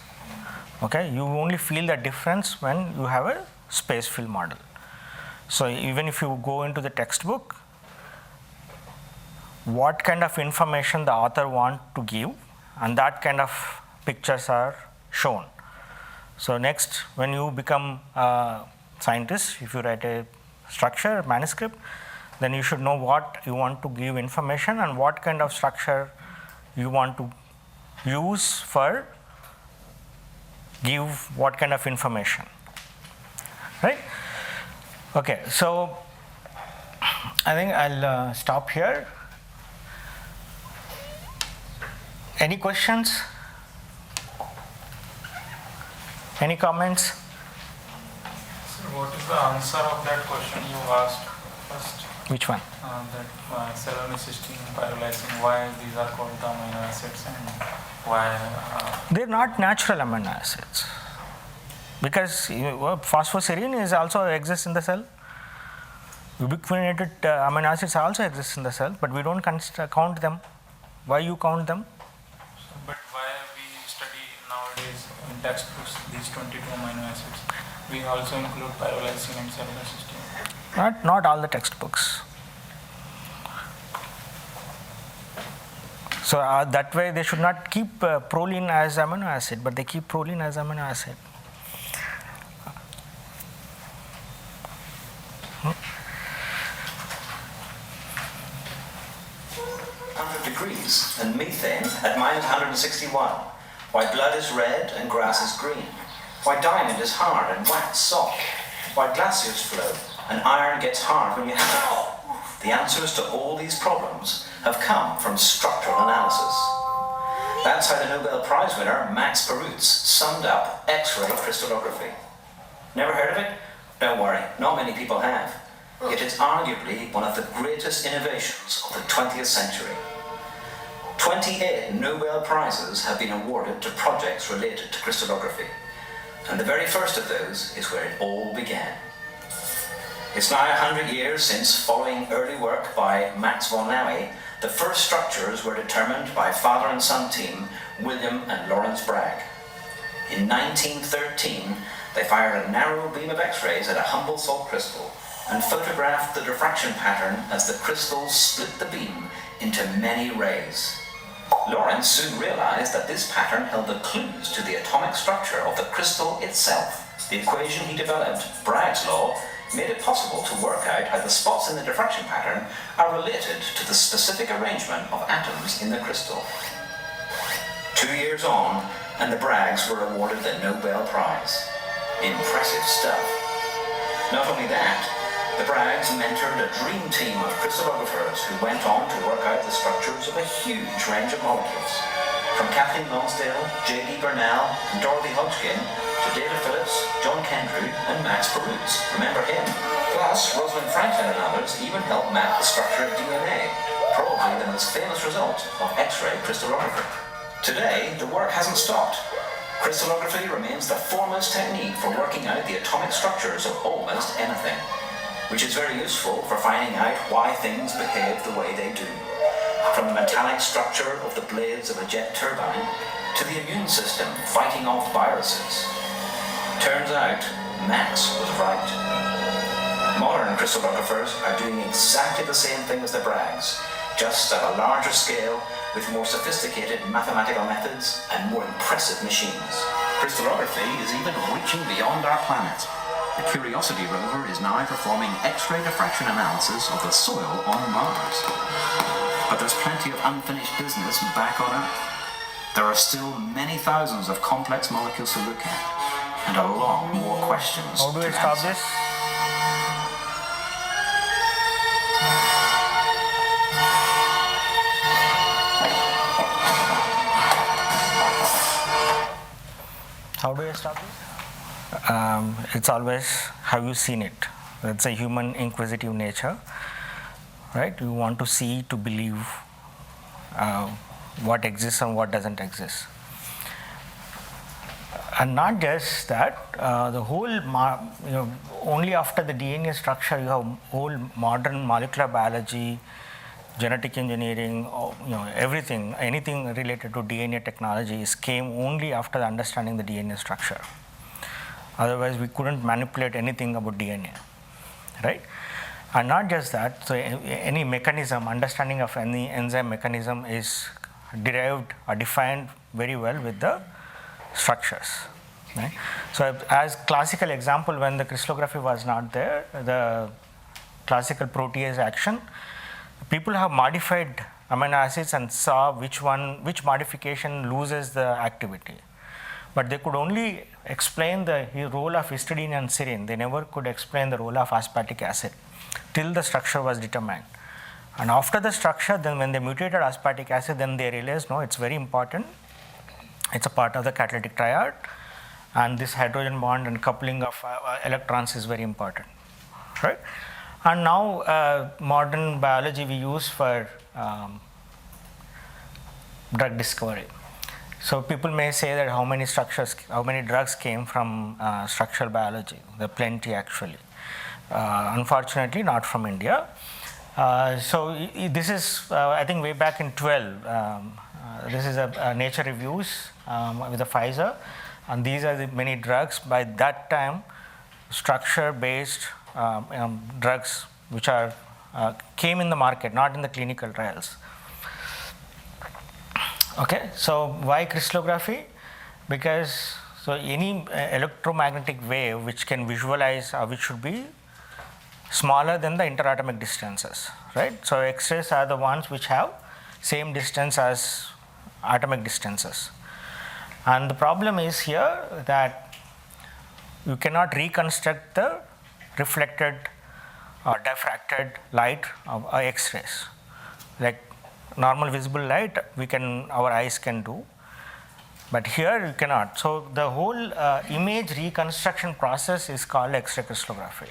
[SPEAKER 1] Okay, you only feel the difference when you have a space fill model. So even if you go into the textbook, what kind of information the author want to give, and that kind of pictures are shown. So next, when you become a scientist, if you write a structure, manuscript, then you should know what you want to give information and what kind of structure you want to use for give what kind of information, right? Okay, so I think I'll stop here. Any questions? Any comments?
[SPEAKER 2] Sir, what is the answer of that question you asked first?
[SPEAKER 1] Which one?
[SPEAKER 2] That cysteine, pyrrolysine, why these are called the amino acids and why?
[SPEAKER 1] They're not natural amino acids. Because phosphoserine is also exists in the cell. Ubiquitinated amino acids also exist in the cell, but we don't count them. Why you count them?
[SPEAKER 2] But why we study nowadays in textbooks these 22 amino acids? We also include pyrrolysine and cysteine.
[SPEAKER 1] Not all the textbooks. So that way they should not keep proline as amino acid, but they keep proline as amino acid.
[SPEAKER 7] Degrees and methane at minus 161. Why blood is red and grass is green. Why diamond is hard and wax soft. Why glaciers flow and iron gets hard when you have it. The answers to all these problems have come from structural analysis. That's how the Nobel Prize winner Max Perutz summed up X-ray crystallography. Never heard of it? Don't worry, not many people have. Yet it's arguably one of the greatest innovations of the 20th century. 28 Nobel Prizes have been awarded to projects related to crystallography, and the very first of those is where it all began. It's now 100 years since, following early work by Max von Laue, the first structures were determined by father and son team William and Lawrence Bragg. In 1913, they fired a narrow beam of X-rays at a humble salt crystal and photographed the diffraction pattern as the crystals split the beam into many rays. Lawrence soon realized that this pattern held the clues to the atomic structure of the crystal itself. The equation he developed, Bragg's law, made it possible to work out how the spots in the diffraction pattern are related to the specific arrangement of atoms in the crystal. 2 years on, and the Braggs were awarded the Nobel Prize. Impressive stuff. Not only that, the Braggs mentored a dream team of crystallographers who went on to work out the structures of a huge range of molecules. From Kathleen Lonsdale, J.D. Bernal, and Dorothy Hodgkin, to David Phillips, John Kendrew, and Max Perutz. Remember him? Plus, Rosalind Franklin and others even helped map the structure of DNA, probably the most famous result of X-ray crystallography. Today, the work hasn't stopped. Crystallography remains the foremost technique for working out the atomic structures of almost anything, which is very useful for finding out why things behave the way they do. From the metallic structure of the blades of a jet turbine to the immune system fighting off viruses. Turns out, Max was right. Modern crystallographers are doing exactly the same thing as the Braggs, just at a larger scale with more sophisticated mathematical methods and more impressive machines. Crystallography is even reaching beyond our planet. The Curiosity rover is now performing X-ray diffraction analysis of the soil on Mars. But there's plenty of unfinished business back on Earth. There are still many thousands of complex molecules to look at, and a lot more questions
[SPEAKER 1] How do
[SPEAKER 7] to
[SPEAKER 1] I stop
[SPEAKER 7] answer.
[SPEAKER 1] this? How do I stop this? It's always, have you seen it? That's a human inquisitive nature, right? You want to see, to believe what exists and what doesn't exist. And not just that, the whole, only after the DNA structure, you have whole modern molecular biology, genetic engineering, everything, anything related to DNA technologies came only after understanding the DNA structure. Otherwise, we couldn't manipulate anything about DNA, right? And not just that, so any mechanism, understanding of any enzyme mechanism is derived or defined very well with the structures, right? So as classical example, when the crystallography was not there, the classical protease action, people have modified amino acids and saw which modification loses the activity. But they could only explain the role of histidine and serine. They never could explain the role of aspartic acid till the structure was determined. And after the structure, then when they mutated aspartic acid, then they realized, no, it's very important. It's a part of the catalytic triad, and this hydrogen bond and coupling of electrons is very important, right? And now modern biology we use for drug discovery. So people may say that how many drugs came from structural biology? There are plenty actually. Unfortunately, not from India. So this is, I think, way back in 12. This is a Nature Reviews with the Pfizer, and these are the many drugs. By that time, structure-based drugs which are came in the market, not in the clinical trials. Okay, so why crystallography? Because so any electromagnetic wave which can visualize which should be smaller than the interatomic distances, right? So X-rays are the ones which have same distance as atomic distances. And the problem is here that you cannot reconstruct the reflected or diffracted light of X-rays. Like normal visible light, our eyes can do, but here you cannot. So the whole image reconstruction process is called X-ray crystallography.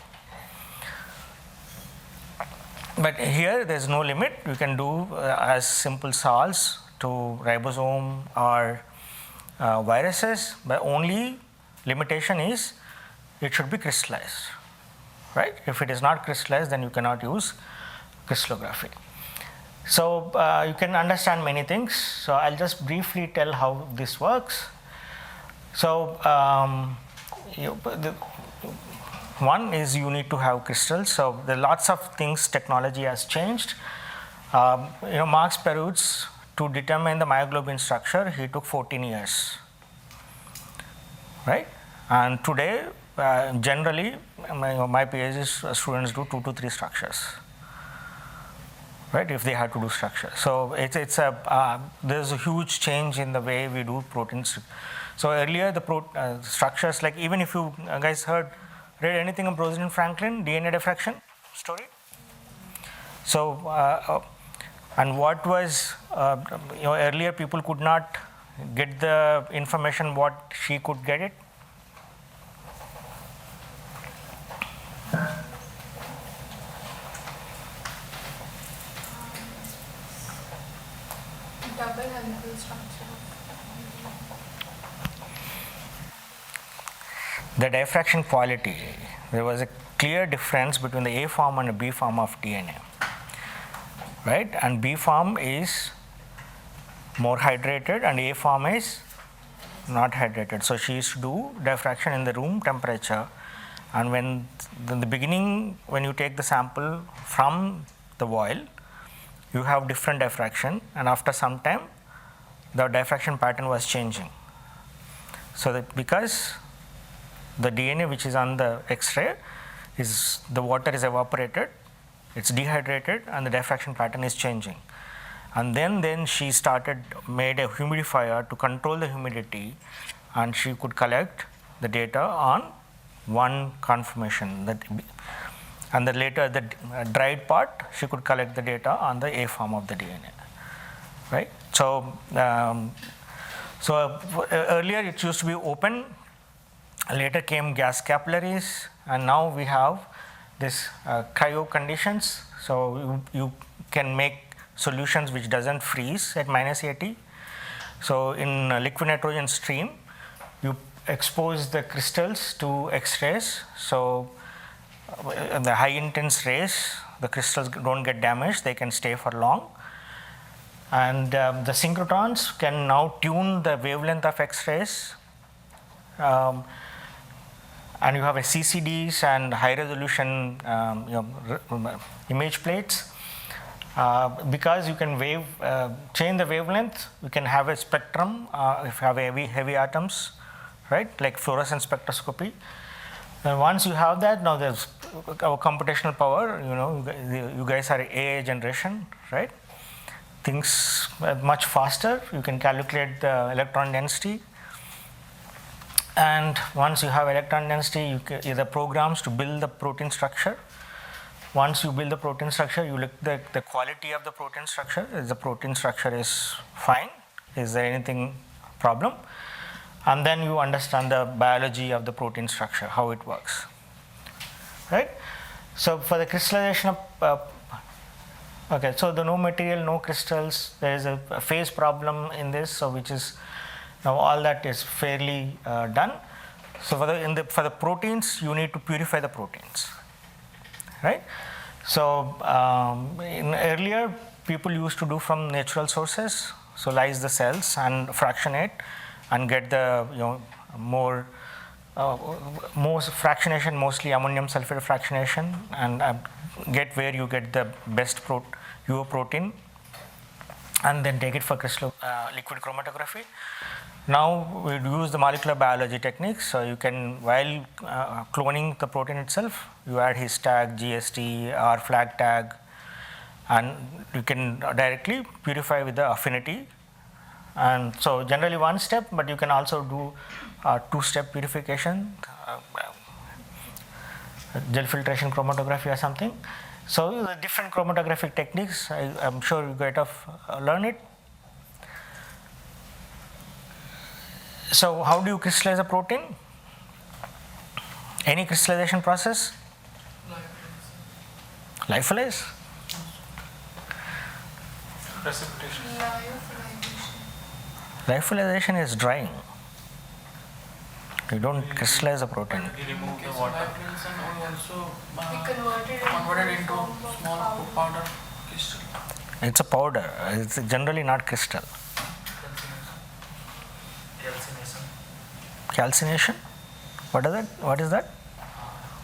[SPEAKER 1] But here there's no limit. You can do as simple salts to ribosome or viruses, but only limitation is it should be crystallized, right? If it is not crystallized, then you cannot use crystallography. So you can understand many things. So I'll just briefly tell how this works. So one is you need to have crystals. So there are lots of things. Technology has changed. Marx Perutz, to determine the myoglobin structure, he took 14 years, right? And today, generally, my PhD students do 2 to 3 structures, right? If they have to do structure. So there's a huge change in the way we do proteins. So earlier the structures, like even if you guys read anything of Rosalind Franklin, DNA diffraction story. So and what was earlier people could not get the information what she could get it.
[SPEAKER 6] Double helical structure.
[SPEAKER 1] The diffraction quality, there was a clear difference between the A form and the B form of DNA, right? And B form is more hydrated and A form is not hydrated. So she used to do diffraction in the room temperature, and in the beginning, when you take the sample from the vial, you have different diffraction, and after some time, the diffraction pattern was changing. So that because the DNA which is on the X-ray is the water is evaporated, it's dehydrated, and the diffraction pattern is changing. And then she made a humidifier to control the humidity, and she could collect the data on one conformation. And then later, the dried part, she could collect the data on the A form of the DNA, right? So, earlier it used to be open. Later came gas capillaries, and now we have this cryo conditions. So you can make solutions which doesn't freeze at -80. So in liquid nitrogen stream, you expose the crystals to X-rays. So the high intense rays, the crystals don't get damaged; they can stay for long. And the synchrotrons can now tune the wavelength of X-rays. And you have a CCDs and high resolution image plates. Because you can change the wavelength, you can have a spectrum if you have heavy atoms, right? Like fluorescence spectroscopy. And once you have that, now there's our computational power. You guys are AI generation, right? Things much faster. You can calculate the electron density. And once you have electron density, the programs to build the protein structure. Once you build the protein structure, you look at the quality of the protein structure. Is the protein structure is fine? Is there anything problem? And then you understand the biology of the protein structure, how it works, right? So for the crystallization of, so the no material, no crystals, there is a phase problem in this, so which is, now all that is fairly done. So for the proteins, you need to purify the proteins, right? So earlier, people used to do from natural sources, so lyse the cells and fractionate and get the most fractionation, mostly ammonium sulfate fractionation, and get where you get the best protein, and then take it for liquid chromatography. Now we use the molecular biology techniques. So you can, while cloning the protein itself, you add his tag, GST, or flag tag, and you can directly purify with the affinity. And so generally one step, but you can also do 2-step purification, gel filtration chromatography or something. So the different chromatographic techniques, I'm sure you guys have learned it. So how do you crystallize a protein? Any crystallization process? Lyophilase.
[SPEAKER 2] Precipitation.
[SPEAKER 6] Lyophilization.
[SPEAKER 1] Lyophilization is drying. You don't crystallize the protein.
[SPEAKER 4] We remove
[SPEAKER 3] In
[SPEAKER 4] the
[SPEAKER 3] case of
[SPEAKER 4] water.
[SPEAKER 3] lyophilization, we also
[SPEAKER 6] We converted
[SPEAKER 3] into
[SPEAKER 6] form of
[SPEAKER 3] small powder crystal.
[SPEAKER 1] It's a powder. It's generally not crystal.
[SPEAKER 4] Calcination.
[SPEAKER 1] Calcination? What is that? What is that?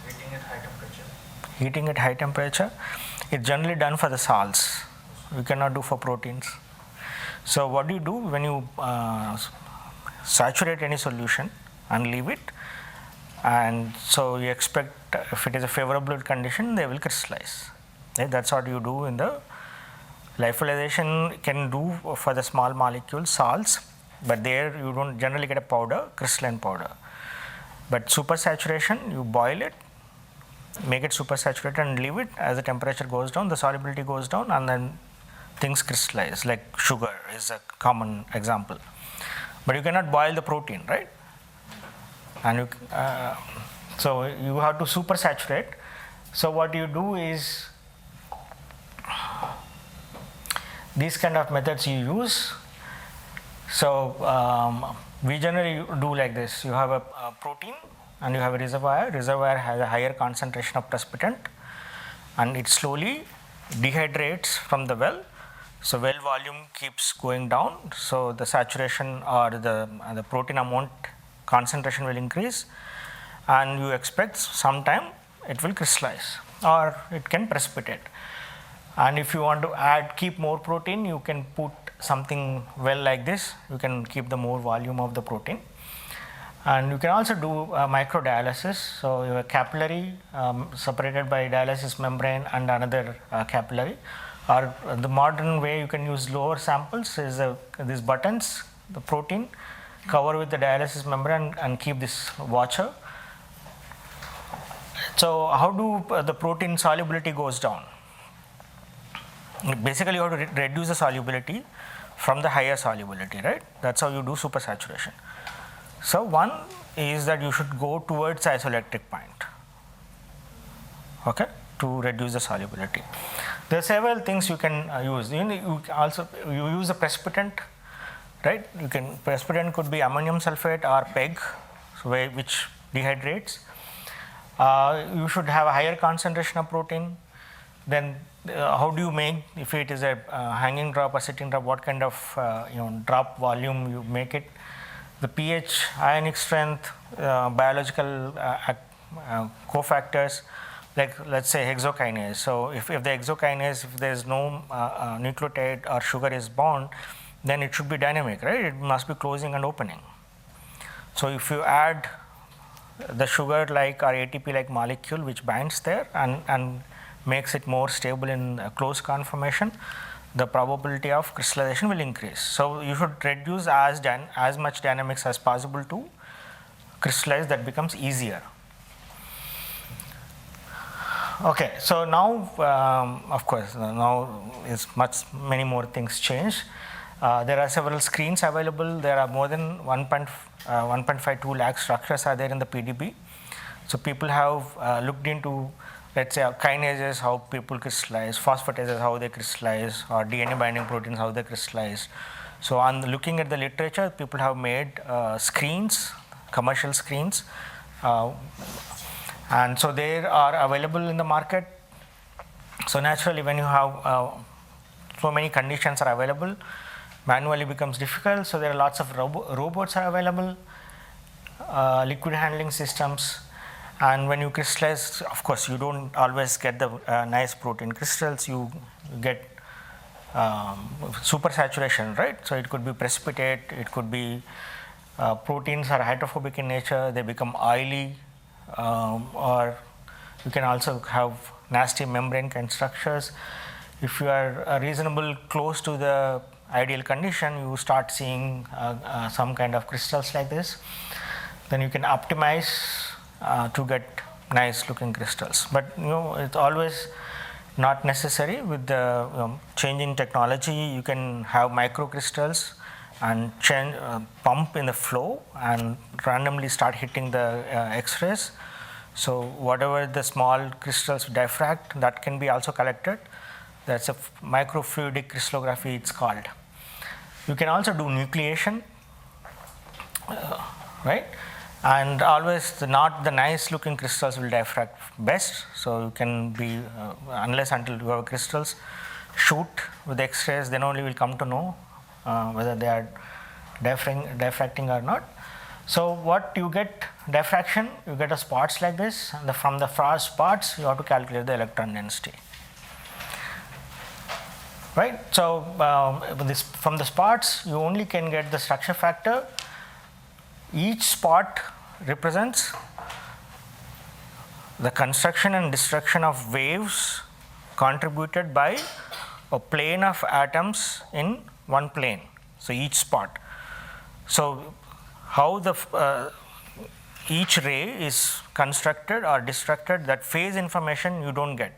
[SPEAKER 4] Heating at high temperature.
[SPEAKER 1] Heating at high temperature. It's generally done for the salts. We cannot do for proteins. So what do you do when you saturate any solution and leave it? And so you expect if it is a favorable condition, they will crystallize. Right? That's what you do in the lyophilization can do for the small molecule salts, but there you don't generally get a powder, crystalline powder. But supersaturation, you boil it, make it supersaturated and leave it. As the temperature goes down, the solubility goes down, and then things crystallize, like sugar is a common example. But you cannot boil the protein, right? And so you have to supersaturate. So what you do is these kind of methods you use. So we generally do like this. You have a protein and you have a reservoir. Reservoir has a higher concentration of precipitant, and it slowly dehydrates from the well. So well volume keeps going down. So the saturation or the protein amount concentration will increase, and you expect sometime it will crystallize or it can precipitate. And if you want to keep more protein, you can put something well like this. You can keep the more volume of the protein. And you can also do microdialysis. So you have a capillary separated by dialysis membrane and another capillary. Or the modern way you can use lower samples is these buttons, the protein, cover with the dialysis membrane and keep this watcher. So how do the protein solubility goes down? Basically you have to reduce the solubility from the higher solubility, right? That's how you do supersaturation. So one is that you should go towards the isoelectric point, okay, to reduce the solubility. There are several things you can use. You use a precipitant, right? Precipitant could be ammonium sulfate or PEG, which dehydrates. You should have a higher concentration of protein. Then how do you make, if it is a hanging drop or sitting drop, what kind of drop volume you make it? The pH, ionic strength, biological cofactors, like let's say hexokinase. So if the hexokinase, if there is no nucleotide or sugar is bound, then it should be dynamic, right? It must be closing and opening. So if you add the sugar like or ATP like molecule which binds there and makes it more stable in close conformation, the probability of crystallization will increase. So you should reduce as much dynamics as possible to crystallize. That becomes easier. Okay, so now of course now is many more things change. There are several screens available. There are more than 1.52 lakh structures are there in the PDB. So people have looked into, let's say, kinases, how people crystallize, phosphatases, how they crystallize, or DNA binding proteins, how they crystallize. So on looking at the literature, people have made screens, commercial screens, and so they are available in the market. So naturally, when you have so many conditions are available, manually becomes difficult. So there are lots of robots are available, liquid handling systems. And when you crystallize, of course, you don't always get the nice protein crystals. You get supersaturation, right? So it could be precipitate, it could be proteins are hydrophobic in nature, they become oily, or you can also have nasty membrane kind structures. If you are reasonable close to the ideal condition, you start seeing some kind of crystals like this. Then you can optimize to get nice looking crystals. But it's always not necessary. With the changing technology, you can have microcrystals and pump in the flow and randomly start hitting the X-rays. So whatever the small crystals diffract, that can be also collected. That's a microfluidic crystallography it's called. You can also do nucleation. right? And always not the nice looking crystals will diffract best. So you can be, unless until you have crystals shoot with X-rays, then only we'll come to know whether they are diffracting or not. So what you get diffraction, you get a spots like this, and from the spots you have to calculate the electron density. Right? So from the spots you only can get the structure factor. Each spot represents the construction and destruction of waves contributed by a plane of atoms in one plane. So each spot. So how the each ray is constructed or destructed, that phase information you don't get.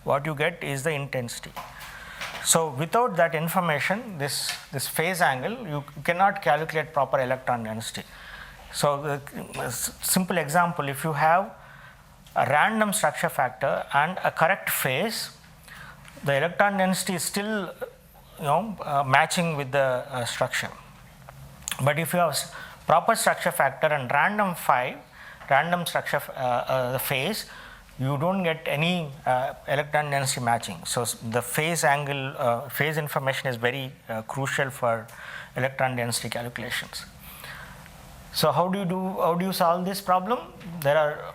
[SPEAKER 1] What you get is the intensity. So without that information, this phase angle, you cannot calculate proper electron density. So a simple example, if you have a random structure factor and a correct phase, the electron density is still matching with the structure. But if you have proper structure factor and random structure phase, you don't get any electron density matching. So the phase angle, phase information is very crucial for electron density calculations. So how do you solve this problem? There are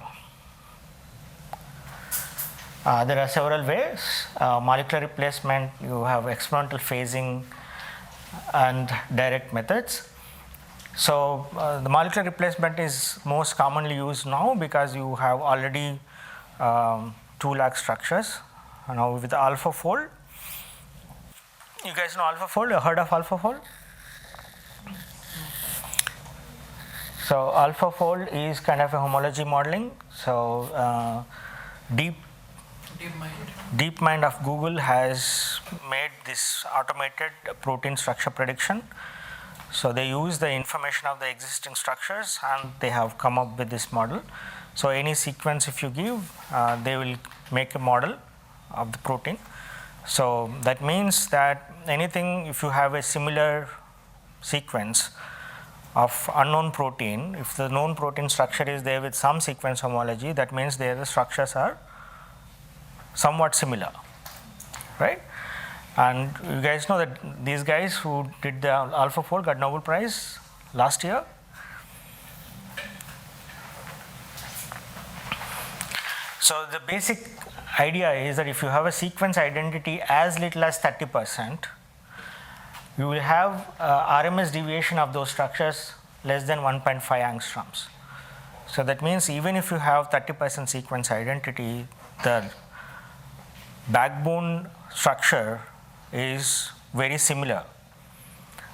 [SPEAKER 1] several ways. Molecular replacement, you have experimental phasing and direct methods. So the molecular replacement is most commonly used now because you have already 2 lakh structures. Now with AlphaFold, you guys know AlphaFold? You heard of AlphaFold? So AlphaFold is kind of a homology modeling. So DeepMind of Google has made this automated protein structure prediction. So they use the information of the existing structures and they have come up with this model. So any sequence if you give, they will make a model of the protein. So that means that anything, if you have a similar sequence of unknown protein, if the known protein structure is there with some sequence homology, that means the structures are somewhat similar, right? And you guys know that these guys who did the AlphaFold got Nobel Prize last year. So the basic idea is that if you have a sequence identity as little as 30%, you will have RMS deviation of those structures less than 1.5 angstroms. So that means even if you have 30% sequence identity, the backbone structure is very similar.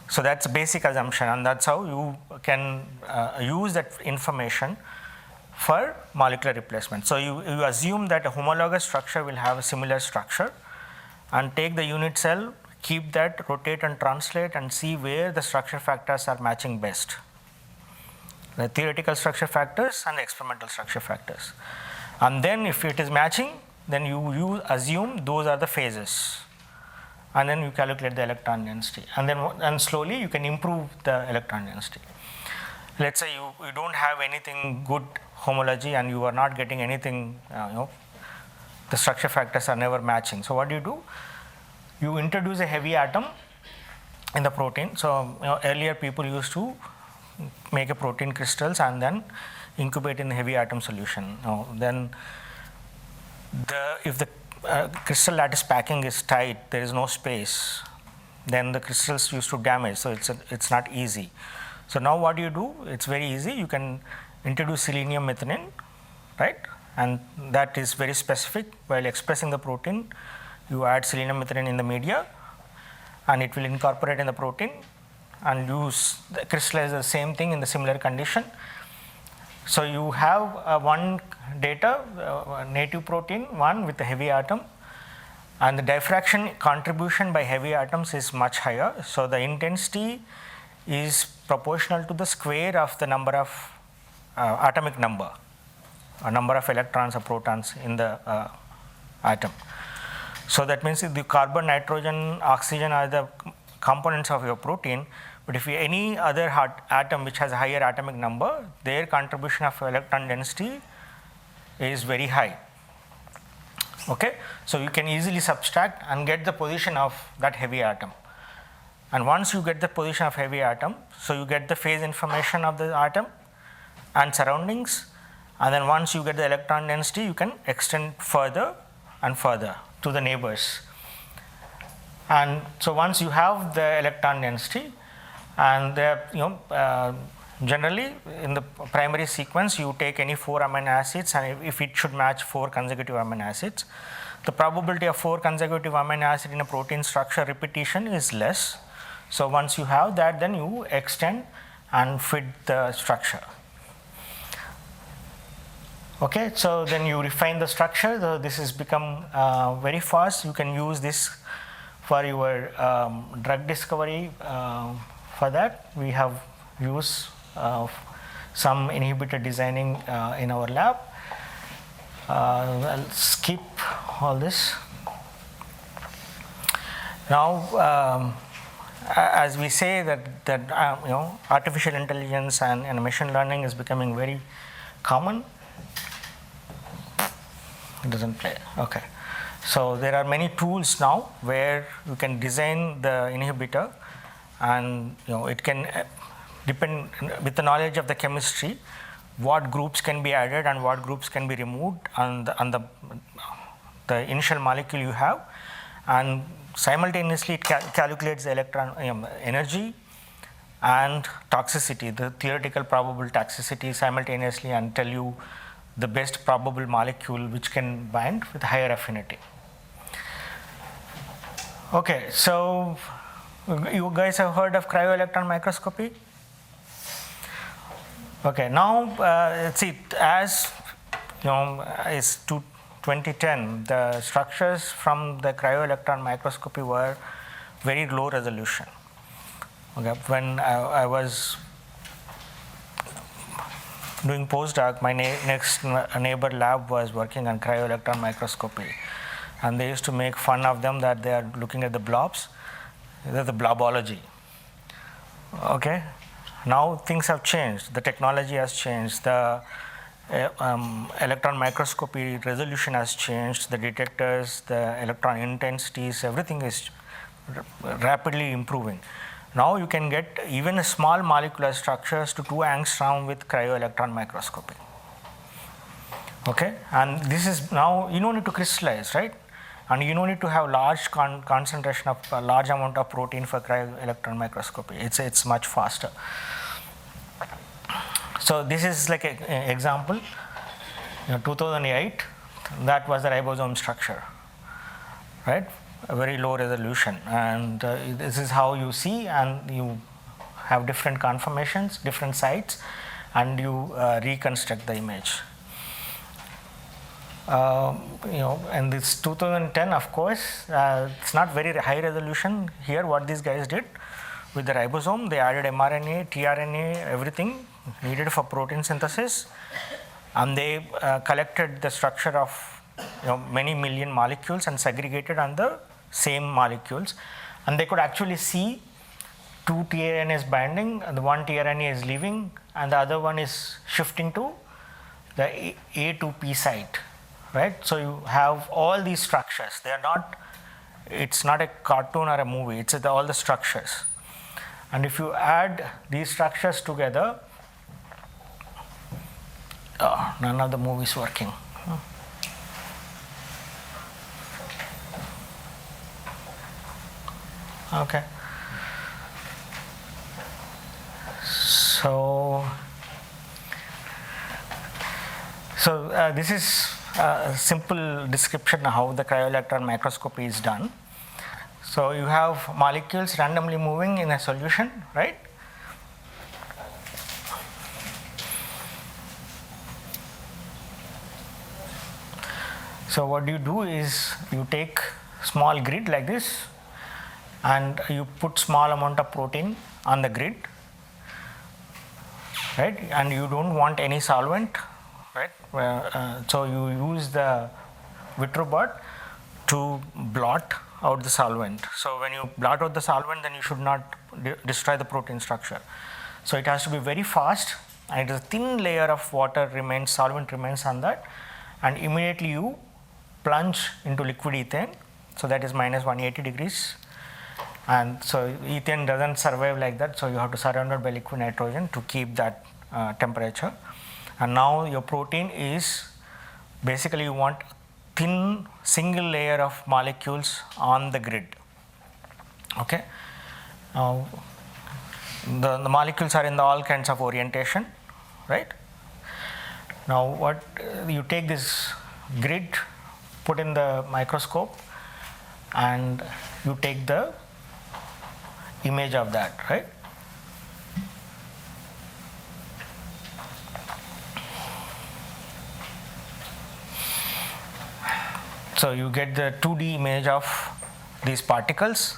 [SPEAKER 1] So that's a basic assumption, and that's how you can use that information for molecular replacement. So you assume that a homologous structure will have a similar structure and take the unit cell, keep that, rotate and translate and see where the structure factors are matching best. The theoretical structure factors and the experimental structure factors. And then if it is matching, then you assume those are the phases. And then you calculate the electron density. And slowly you can improve the electron density. Let's say you don't have anything good homology and you are not getting anything, the structure factors are never matching. So what do? You introduce a heavy atom in the protein. So earlier people used to make a protein crystals and then incubate in the heavy atom solution. Then if the crystal lattice packing is tight, there is no space, then the crystals used to damage, so it's not easy. So now what do? It's very easy. You can introduce selenium methionine, right? And that is very specific. While expressing the protein, you add selenium methionine in the media and it will incorporate in the protein and crystallize the same thing in the similar condition. So you have one data, native protein, one with a heavy atom, and the diffraction contribution by heavy atoms is much higher. So the intensity is proportional to the square of the number of atomic number, a number of electrons or protons in the atom. So that means if the carbon, nitrogen, oxygen are the components of your protein, But if any other atom which has a higher atomic number, their contribution of electron density is very high. Okay, so you can easily subtract and get the position of that heavy atom. And once you get the position of heavy atom, so you get the phase information of the atom and surroundings, and then once you get the electron density, you can extend further and further to the neighbors. And so once you have the electron density, and generally in the primary sequence you take any 4 amino acids, and if it should match 4 consecutive amino acids, the probability of 4 consecutive amino acid in a protein structure repetition is less. So once you have that, then you extend and fit the structure. Okay, so then you refine the structure. So this has become very fast. You can use this for your drug discovery. For that, we have used some inhibitor designing in our lab. I'll skip all this. Now, as we say that artificial intelligence and machine learning is becoming very common. It doesn't play. Okay. So there are many tools now where you can design the inhibitor, and it can depend with the knowledge of the chemistry what groups can be added and what groups can be removed on the initial molecule you have, and simultaneously it calculates the electron energy and toxicity, the theoretical probable toxicity simultaneously, and tell you the best probable molecule which can bind with higher affinity. Okay, so you guys have heard of cryo-electron microscopy? Okay, now see, as is 2010, the structures from the cryo-electron microscopy were very low resolution. Okay, when I was doing postdoc, my next neighbor lab was working on cryo-electron microscopy, and they used to make fun of them that they are looking at the blobs, the blobology. Okay, now things have changed. The technology has changed. The electron microscopy resolution has changed. The detectors, the electron intensities, everything is rapidly improving. Now you can get even a small molecular structures to 2 angstrom with cryo-electron microscopy. Okay, and this is now you don't need to crystallize, right? And you don't need to have large concentration of a large amount of protein for cryo-electron microscopy. It's much faster. So this is like an example. 2008, that was the ribosome structure, right? A very low resolution, and this is how you see, and you have different conformations, different sites, and you reconstruct the image. And this 2010, of course, it's not very high resolution. Here, what these guys did with the ribosome, they added mRNA, tRNA, everything needed for protein synthesis, and they collected the structure of many million molecules and segregated on the same molecules, and they could actually see 2 tRNAs binding, and the 1 tRNA is leaving, and the other one is shifting to the A to P site, right? So you have all these structures. They are not. It's not a cartoon or a movie. It's all the structures, and if you add these structures together, none of the movie is working. Okay. So this is a simple description of how the cryo-electron microscopy is done. So you have molecules randomly moving in a solution, right? So what you do is you take small grid like this, and you put small amount of protein on the grid, right? And you don't want any solvent, right? So you use the Vitrobot to blot out the solvent. So when you blot out the solvent, then you should not destroy the protein structure. So it has to be very fast, and it is a thin layer of water remains, solvent remains on that, and immediately you plunge into liquid ethane. So that is minus 180 degrees. And so ethane doesn't survive like that, so you have to surround it by liquid nitrogen to keep that temperature. And now your protein is basically, you want thin single layer of molecules on the grid. Okay. Now the molecules are in all kinds of orientation, right? Now what you take this grid, put in the microscope, and you take the image of that, right? So you get the 2D image of these particles,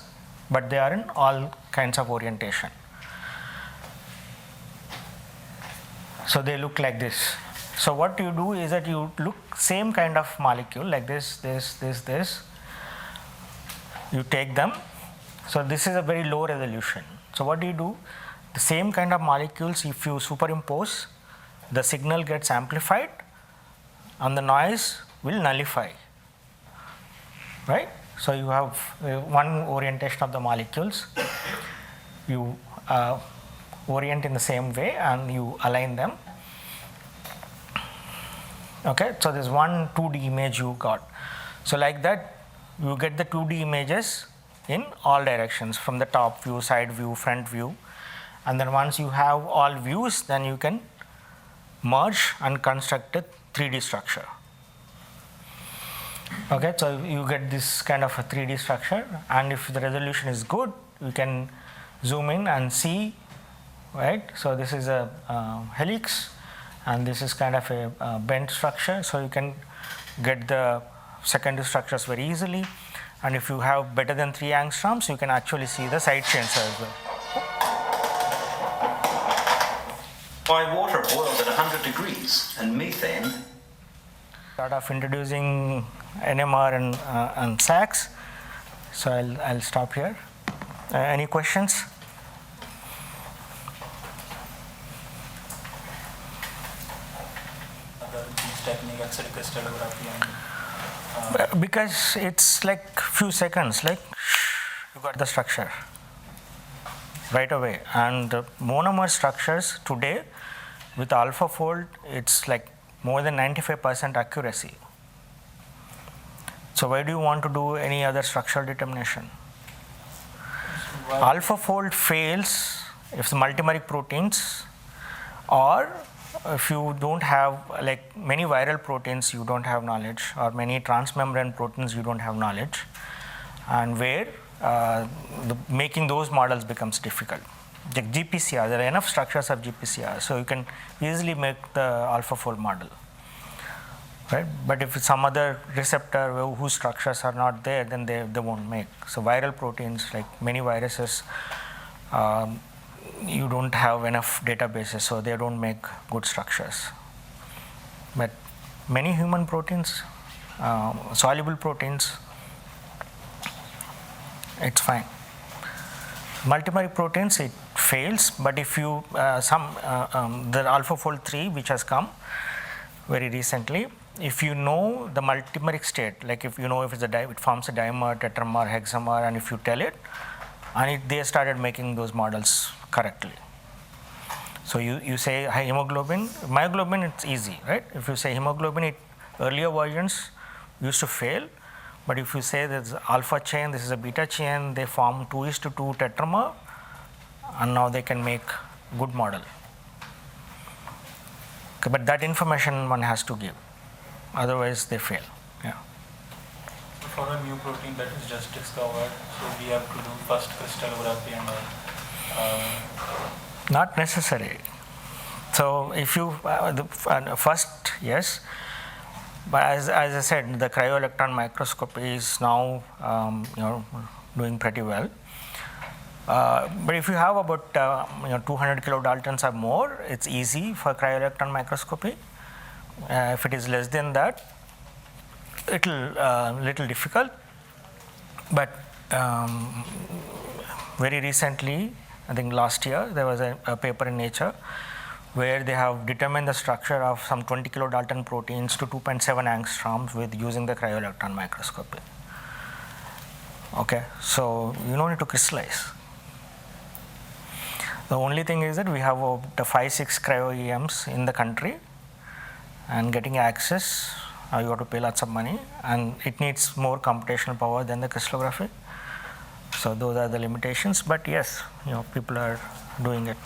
[SPEAKER 1] but they are in all kinds of orientation. So they look like this. So what you do is that you look same kind of molecule like this. You take them. So this is a very low resolution. So what do you do? The same kind of molecules, if you superimpose, the signal gets amplified and the noise will nullify, right? So you have one orientation of the molecules. You orient in the same way and you align them. Okay, so there's one 2D image you got. So like that, you get the 2D images in all directions, from the top view, side view, front view. And then once you have all views, then you can merge and construct a 3D structure. Okay, so you get this kind of a 3D structure, and if the resolution is good, you can zoom in and see, right? So this is a helix, and this is kind of a bent structure, so you can get the secondary structures very easily. And if you have better than 3 angstroms, you can actually see the side chains as well.
[SPEAKER 7] Why water boils at 100 degrees and methane?
[SPEAKER 1] Start off introducing NMR and SACs. So I'll stop here. Any questions?
[SPEAKER 2] Technique, X-ray crystallography, and
[SPEAKER 1] Because it's like few seconds, like you got the structure right away. And the monomer structures today with AlphaFold, it's like more than 95% accuracy. So why do you want to do any other structural determination? AlphaFold fails if the multimeric proteins, or if you don't have, like many viral proteins you don't have knowledge, or many transmembrane proteins you don't have knowledge, and where making those models becomes difficult. Like GPCR, there are enough structures of GPCR, so you can easily make the AlphaFold model, right? But if it's some other receptor whose structures are not there, then they won't make. So viral proteins, like many viruses, you don't have enough databases, so they don't make good structures. But many human proteins, soluble proteins, it's fine. Multimeric proteins, it fails, but if you, the AlphaFold 3, which has come very recently, if you know the multimeric state, like if you know if it forms a dimer, tetramer, hexamer, and if you tell it, and they started making those models correctly. So you say hemoglobin, myoglobin, it's easy, right? If you say hemoglobin, earlier versions used to fail, but if you say there's alpha chain, this is a beta chain, they form 2:2 tetramer, and now they can make good model. Okay, but that information one has to give, otherwise they fail. Yeah.
[SPEAKER 2] for a new protein that is just discovered, so we have to do first crystallography and all.
[SPEAKER 1] Not necessary. So if you first, yes, but as I said, the cryo-electron microscopy is now doing pretty well. But if you have about 200 kilodaltons or more, it's easy for cryo-electron microscopy. If it is less than that, little difficult. But very recently, I think last year, there was a paper in Nature where they have determined the structure of some 20 kilodalton proteins to 2.7 angstroms with using the cryo-electron microscopy. Okay, so you don't need to crystallize. The only thing is that we have the 5-6 cryo-EMs in the country, and getting access, you have to pay lots of money, and it needs more computational power than the crystallography. So those are the limitations, but yes, people are doing it.